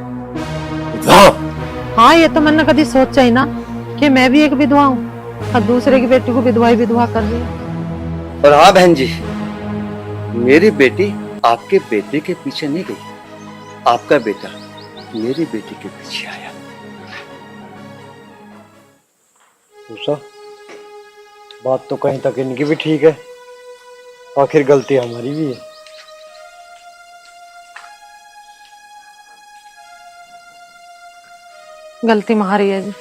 विधवा। हाँ ये तो मैंने कभी सोचा ही ना कि मैं भी एक विधवा हूँ और दूसरे की बेटी को विधवा ही विधवा कर रही है। और हाँ बहन जी, मेरी बेटी आपके बेटे के पीछे नहीं गई, आपका बेटा मेरी बेटी के पीछे आया। उषा, बात तो कहीं तक इनकी भी ठीक है, आखिर गलती हमारी भी है। गलती हमारी है जी,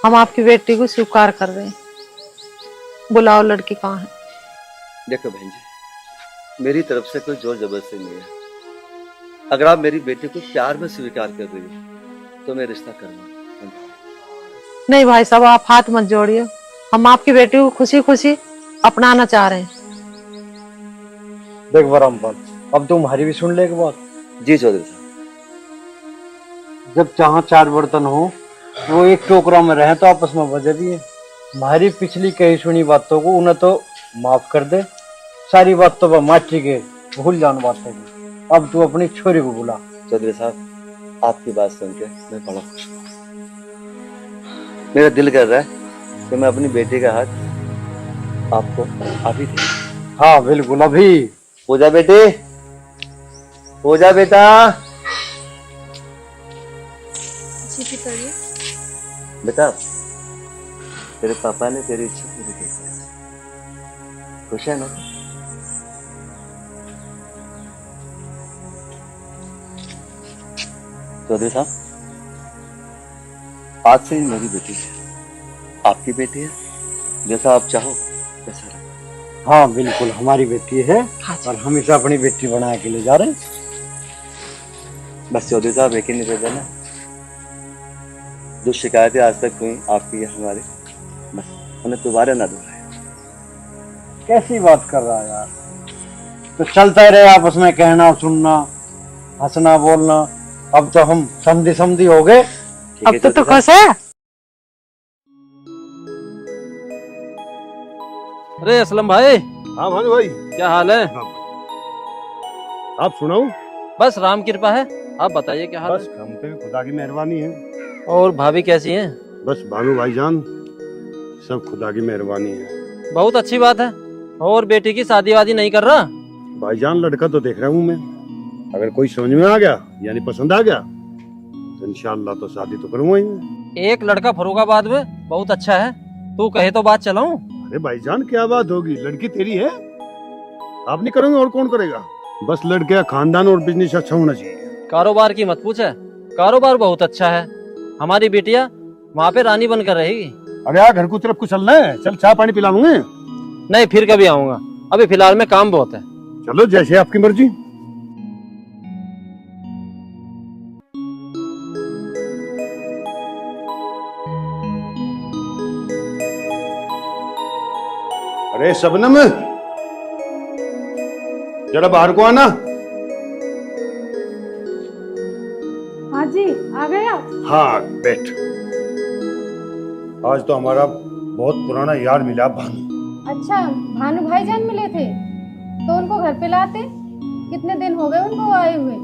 हम आपकी बेटी को स्वीकार कर रहे हैं। बुलाओ लड़की कहाँ है। देखो बहन जी, मेरी तरफ से कोई जोर जबरदस्ती नहीं है। अगर आप मेरी बेटी को प्यार में स्वीकार कर रही हो तो मैं रिश्ता करवा। नहीं भाई साहब, आप हाथ मत जोड़िए, हम आपकी बेटी को खुशी खुशी अपनाना चाह रहे हैं। देख बरामपाल, अब तुम्हारी भी सुन ले एक बात। जी चौधरी साहब। जब जहाँ चार बर्तन हो वो एक टोकरा में रहे तो आपस में बजे भी है। हमारी पिछली कही सुनी बातों को उन्हें तो माफ कर दे, सारी बातों पर माची के भूल जान बातों को। अब तू अपनी छोरी को बुला। चौधरी साहब, आपकी बात सुन के मैं बड़ा खुश हूँ। मेरा दिल कर रहा है कि मैं अपनी बेटी का हाथ आपको अभी दे। हाँ बिल्कुल, अभी। पूजा बेटी, पूजा बेटा। जी पिताजी। बेटा, तेरे पापा ने तेरी इच्छा पूरी की है। खुश है ना? चौधरी साहब, आज से ही मेरी बेटी है, आपकी बेटी है। जैसा आप चाहो वैसा रहो। हाँ बिल्कुल, हमारी बेटी है और हम इसे अपनी बेटी बना के ले जा रहे हैं। बस चौधरी साहब, एक ही निवेदन है, जो शिकायतें आज तक हुई आपकी या हमारी, बस उन्हें दोबारा ना दोहराए। कैसी बात कर रहा है यार? तो चलता ही रहे आपस में कहना सुनना, हंसना बोलना। अब तो हम समझी समझी हो गए। अब तो खुश है। अरे असलम भाई। हाँ भानु भाई, क्या हाल है? आप सुनाओ। बस राम कृपा है, आप बताइए क्या हाल बस हम पे भी खुदा की मेहरबानी है। है? और भाभी कैसी हैं? बस भानु भाईजान, सब खुदा की मेहरबानी है। बहुत अच्छी बात है। और बेटी की शादी वादी नहीं कर रहा? भाईजान, लड़का तो देख रहा हूँ मैं, अगर कोई समझ में आ गया यानी पसंद आ गया तो इंशाल्लाह तो शादी तो करूंगा ही। एक लड़का फरुखाबाद में बहुत अच्छा है, तू कहे तो बात चलाऊं? अरे भाईजान, क्या बात होगी, लड़की तेरी है, आप नहीं करोगे और कौन करेगा? बस लड़के का खानदान और बिजनेस अच्छा होना चाहिए। कारोबार की मत पूछ है, कारोबार बहुत अच्छा है। हमारी बेटिया वहाँ पे रानी बनकर रहेगी। अरे यार, घर को तरफ को चलना है, चल चाय पानी पिला लूंगे। नहीं, फिर कभी आऊंगा, अभी फिलहाल में काम बहुत है। चलो, जैसे आपकी मर्जी। अरे शबनम, जरा बाहर को आना। हाँ जी, आ गए आप? हाँ बैठ। आज तो हमारा बहुत पुराना यार मिला, भानु। अच्छा, भानु भाईजान मिले थे तो उनको घर पे लाते। कितने दिन हो गए उनको आए हुए,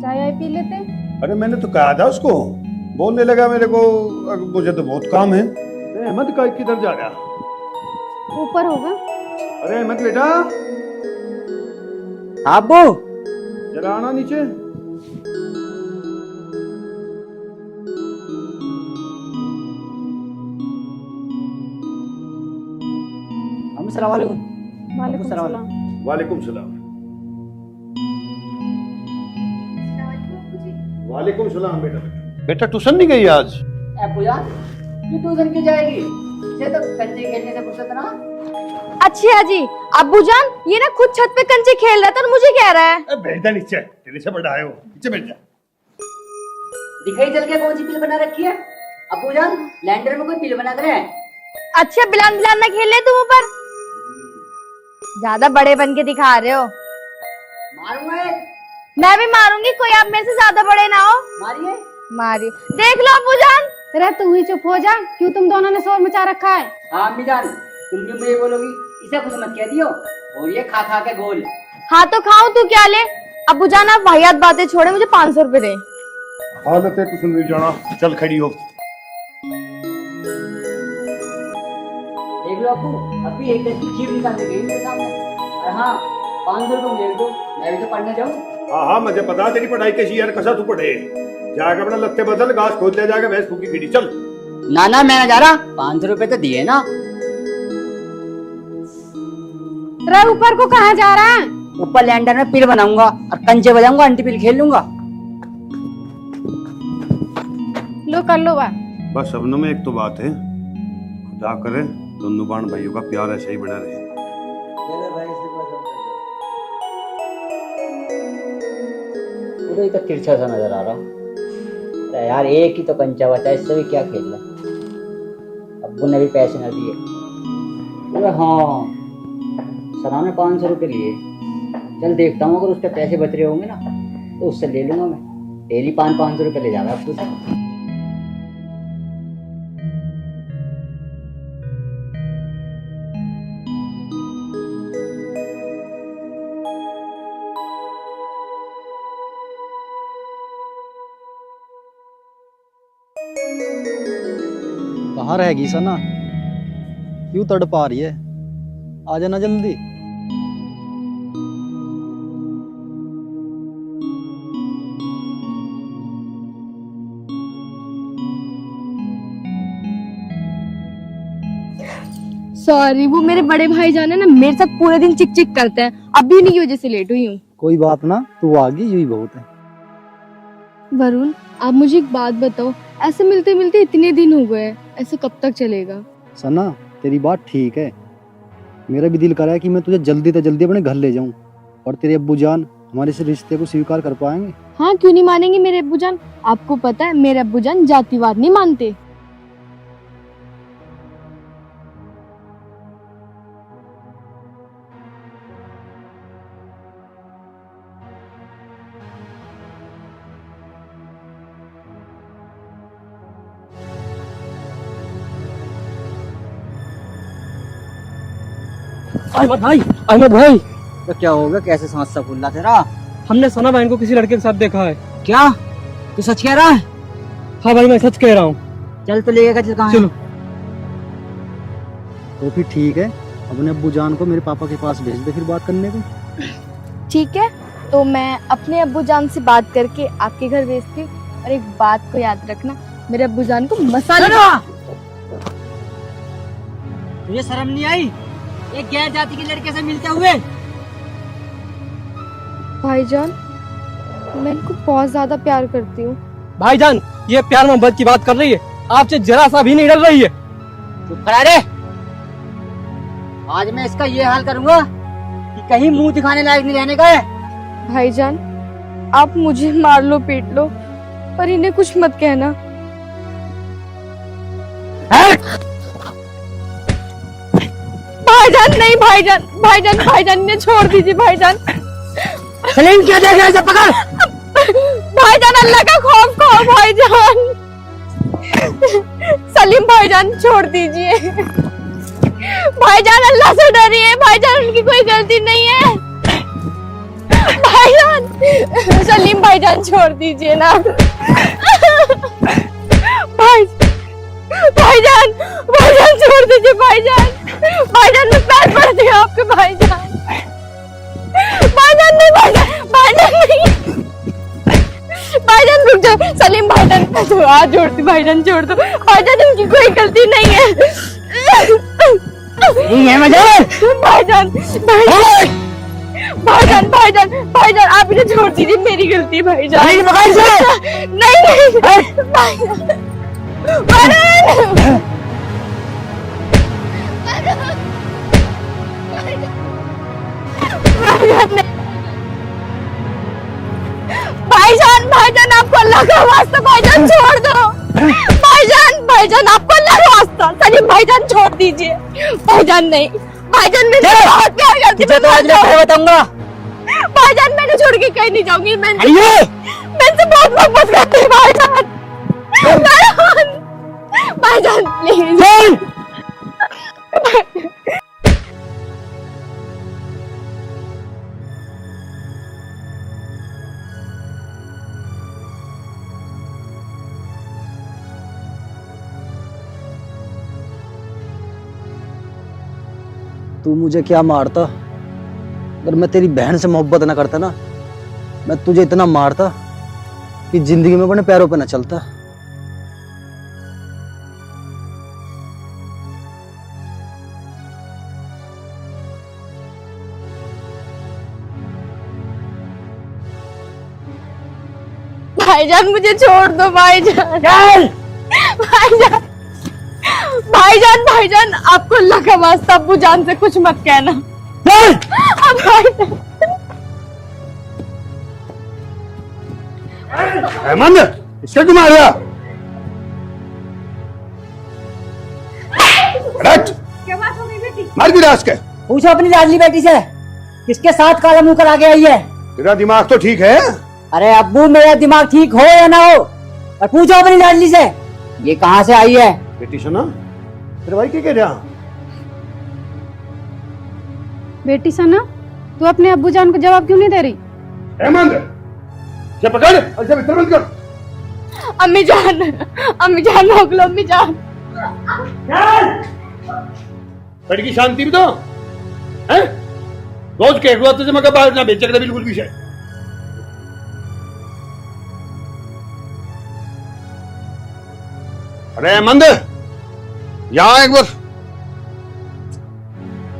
चाय आए पी लेते। अरे मैंने तो कहा था उसको, बोलने लगा मेरे को मुझे तो बहुत काम है। अहमद का किधर जा रहा? ऊपर होगा। अरे अहमद बेटा, अबू जरा आना नीचे। अस्सलाम वालेकुम। वालेकुम सलाम। वालेकुम सलाम। वालेकुम सलाम बेटा। बेटा ट्यूशन नहीं गई आज? पूजा तू ट्यूशन क्यों जाएगी? इसे तो कंचे खेलने से फुर्सत ना। अच्छा जी, अब्बू जान ये ना खुद छत पे कंचे खेल रहा था और मुझे कह रहा है। बैठ जा नीचे, तेरे से बड़ा है वो, नीचे बैठ जा। दिखाई चल के कौन सी पिल बना रखी है? अबू जान, लैंडर में कोई पिल बना कर है? अच्छा, बिलान बिलान ना खेल ले तुम ऊपर, ज्यादा बड़े बन के दिखा रहे हो। मारूंगा एक। मैं भी मारूंगी, कोई आप मेरे से ज्यादा बड़े ना हो। मारिए। मारियो, देख लो अब्बू जान। अरे तू ही चुप हो जा, क्यों तुम दोनों ने शोर मचा रखा है? हाँ अम्मी जान, तुम जो मुझे बोलोगी इसे कुछ मत कह दियो। और ये खा खा के गोल। हाँ तो खाऊं, तू क्या ले? अब्बू जान आप वाहियात बातें छोड़े, मुझे 500 रुपए दे। हालत है ट्यूशन नहीं जाना, चल खड़ी हो। देख लो अबू, अभी एक दिन की जीव निकालने गई मेरे सामने। और हाँ, 500 रुपये मुझे दो, मैं भी तो पढ़ने जाऊँ। हाँ हाँ, मुझे पता तेरी पढ़ाई कैसी यार, कसा तू पढ़े। जाकर अपना लत्ते बदल, घास खोद ले जाकर भैंस फूकी खींची, चल। ना ना, मैं ना जा रहा, 500 रुपये तो दिए ना। रे ऊपर को कहाँ जा रहा है? ऊपर लैंडर में पिल बनाऊंगा और कंचे बजाऊंगा, अंटी पिल खेल लूंगा। लो कर लो बात। बस शबनम में एक तो बात है, खुदा करे दोनों बहन भाइयों का प्यार ऐसे ही बना रहे। पूरे तो तिरछा सा नजर आ रहा हूँ यार, एक ही तो कंचा बचा, इससे भी क्या खेलना। अब्बू ने भी पैसे न दिए। अरे हाँ, सना ने 500 रुपये लिए। चल देखता हूँ, अगर उसके पैसे बच रहे होंगे ना तो उससे ले लूंगा मैं। डेली 500 रुपये ले जाऊंगा अब्बू से। कहाँ रहेगी सना? क्यों तड़पा रही है? आ जाना जल्दी। सॉरी, वो मेरे बड़े भाई जान है ना, मेरे साथ पूरे दिन चिक चिक करते हैं। अभी उन्हीं की वजह से लेट हुई हूँ। कोई बात ना, तू आ गई यही बहुत है। वरुण, आप मुझे एक बात बताओ, ऐसे मिलते मिलते इतने दिन हो गए, ऐसे कब तक चलेगा? सना तेरी बात ठीक है, मेरा भी दिल कर रहा है कि मैं तुझे जल्दी से जल्दी अपने घर ले जाऊं, और तेरे अब्बू जान हमारे इस रिश्ते को स्वीकार कर पाएंगे? हाँ, क्यों नहीं मानेंगे मेरे अब्बू जान। आपको पता है मेरे अब्बू जान जातिवाद नहीं मानते। अहमद भाई, तो क्या होगा, कैसे सांस सा फूल रहा तेरा? हमने सना बहन को किसी लड़के के साथ देखा है। क्या तू सच कह रहा है? हाँ भाई, मैं सच कह रहा हूँ। चल तो लेगा, चल कहाँ है? चलो। तो फिर ठीक है, अपने अब्बू जान को मेरे पापा के पास भेज दे फिर बात करने को। ठीक है, तो मैं अपने अब्बू जान से बात करके आपके घर भेजती हूँ। और एक बात को याद रखना, मेरे अब्बू जान को मसाला। तुझे शर्म नहीं आई एक गैर जाति के लड़के से मिलते हुए? भाईजान, मैं इनको बहुत ज्यादा प्यार करती हूँ। भाईजान, ये प्यार मोहब्बत की बात कर रही है, आपसे जरा सा भी नहीं डर रही है। चुप करा रे। आज मैं इसका ये हाल करूंगा कि कहीं मुंह दिखाने लायक नहीं रहने का है। भाईजान, आप मुझे मार लो, पीट लो, पर इन्हें कुछ मत कहना। भाईजान नहीं, भाईजान भाईजान भाईजान इन्हें छोड़ दीजिए। भाईजान सलीम, क्या देख रहा है? पकड़। भाईजान, अल्लाह का खौफ खाओ भाईजान। सलीम भाईजान छोड़ दीजिए। भाईजान अल्लाह से डरिए, भाईजान उनकी कोई गलती नहीं है। भाईजान, सलीम भाईजान छोड़ दीजिए ना। भाईजान भाईजान छोड़ दीजिए। भाईजान भाईजान मैं पैर पड़ती हूँ आपके। भाईजान भाईजान नहीं, भाईजान नहीं, भाईजान रुक जाओ। सलीम भाईजान तो हाथ जोड़ती, भाईजान छोड़ दो। भाईजान उनकी कोई गलती नहीं है। भाईजान भाईजान भाईजान भाईजान आप इन्हें छोड़ दीजिए, मेरी गलती है भाईजान। नहीं भाईजान। भाईजान भाईजान आपको अल्लाह का वास्ता भाईजान छोड़ दो। भाईजान भाईजान आपको अल्लाह का वास्ता, सलीम भाईजान छोड़ दीजिए। भाईजान नहीं, भाईजान मैं बहुत प्यार करती हूँ। तो बताऊंगा भाईजान, मैंने छोड़ के कहीं नहीं जाऊंगी। मैं इनसे बहुत मोहब्बत करती हूँ। भाईजान भाईजान प्लीज। तू मुझे क्या मारता? अगर मैं तेरी बहन से मोहब्बत ना करता ना, मैं तुझे इतना मारता कि जिंदगी में अपने पैरों पे ना चलता। भाईजान मुझे छोड़ दो भाईजान। भाईजान आपको अल्लाह का वास्ता अब्बू जान से कुछ मत कहना। अब भाईजान हेमंत, इसका क्यों मारा? क्या बात हो गई बेटी? मार गिरा इसके। पूछो अपनी लाडली बेटी से किसके साथ काला मुंह करा के आई है। तेरा दिमाग तो ठीक है? अरे अब्बू मेरा दिमाग ठीक हो या ना हो, और पूछो अपनी लाडली से ये कहाँ से आई है। बेटी सुना, तेरे भाई क्या कह रहा? बेटी सना, तू अपने अब्बू जान को जवाब क्यों नहीं दे रही? हेमंत, ये पकड़ और इसे भीतर बंद कर। अम्मी जान रोक लो अम्मी जान। लड़की शांति भी तो है। रोज कह रहा तुझे मगर बाहर ना बेचे बिल्कुल भी है। अरे हेमंत, यहाँ एक बार।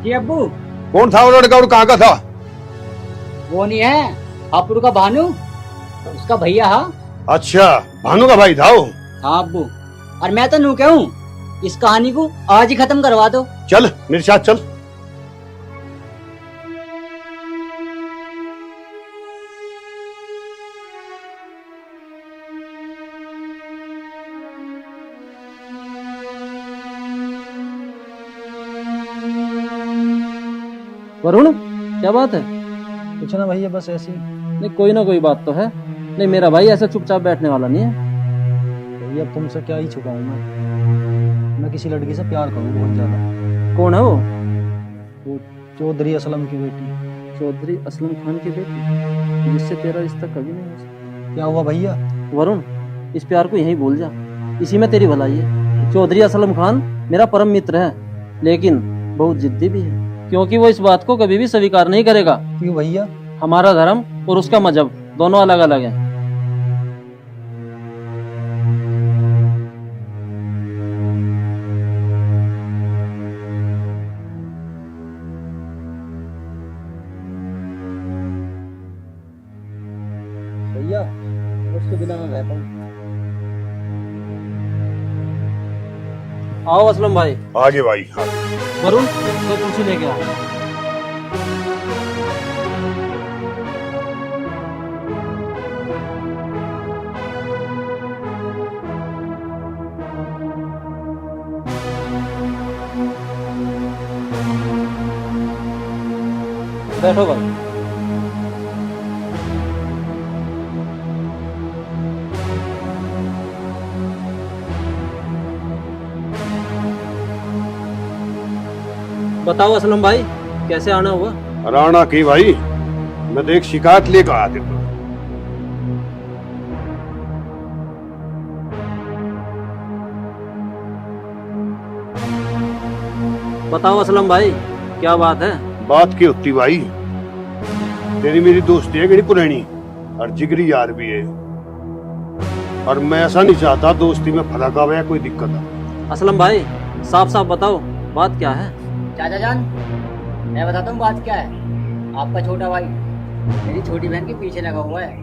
जी अब्बू। कौन था वो लड़का और कहाँ का था? वो नहीं है हापुड़ का भानु, उसका भैया। हाँ अच्छा, भानु का भाई था वो। हाँ अब्बू, और मैं तो नू कहूँ इस कहानी को आज ही खत्म करवा दो। चल मेरे साथ चल। वरुण, क्या बात है? कुछ ना भैया, बस ऐसी। नहीं, कोई ना कोई बात तो है। नहीं, मेरा भाई ऐसा चुपचाप बैठने वाला नहीं है। भैया अब तुमसे क्या ही छुपाऊं मैं किसी लड़की से प्यार करूं बहुत ज्यादा। कौन है वो? वो चौधरी असलम की बेटी। चौधरी असलम खान की बेटी, जिससे तेरा रिश्ता कभी नहीं हो सकता। क्या हुआ भैया? वरुण, इस प्यार को यहीं भूल जा, इसी में तेरी भलाई है। चौधरी असलम खान मेरा परम मित्र है, लेकिन बहुत जिद्दी भी है, क्योंकि वो इस बात को कभी भी स्वीकार नहीं करेगा। क्यों भैया? हमारा धर्म और उसका मजहब दोनों अलग अलग हैं। भैया उसके बिना मैं रहता हूँ। आओ असलम भाई। आगे भाई। हाँ वरुण, तो कुर्सी लेके आओ। बैठो भाई। बताओ असलम भाई, कैसे आना हुआ? राणा की भाई, मैं तो एक शिकायत लेकर आया था। बताओ असलम भाई, क्या बात है? बात की होती भाई, तेरी मेरी दोस्ती है बड़ी पुरानी और जिगरी यार भी है, और मैं ऐसा नहीं चाहता दोस्ती में फर्क आवे या कोई दिक्कत आ। असलम भाई, साफ साफ बताओ, बात क्या है? चाचा जान, मैं बताता हूँ बात क्या है। आपका छोटा भाई मेरी छोटी बहन के पीछे लगा हुआ है,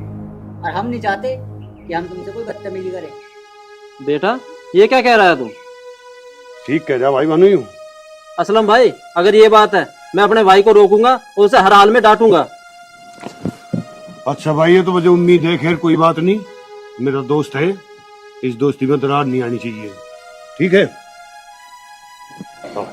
और हम नहीं चाहते कि हम तुमसे कोई बदतमीजी करें। बेटा, ये क्या कह रहा है तू? ठीक कह जा भाई भानु। असलम भाई, अगर ये बात है, मैं अपने भाई को रोकूंगा और उसे हर हाल में डांटूंगा। अच्छा भाई, ये तो मुझे उम्मीद है। खैर कोई बात नहीं, मेरा दोस्त है, इस दोस्ती में दरार नहीं आनी चाहिए। ठीक है? हाँ।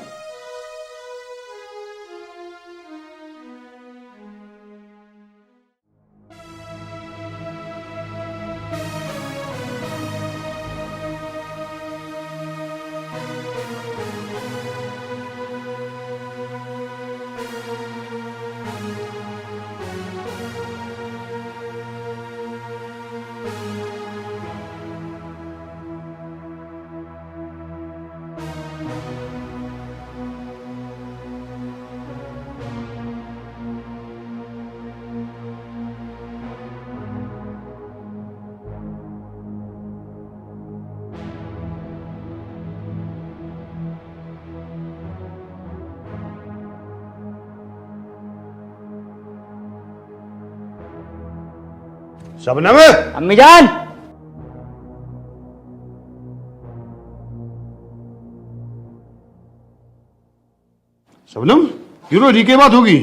शबनम, अम्मी जान, शबनम क्यों रो रही, क्या बात होगी?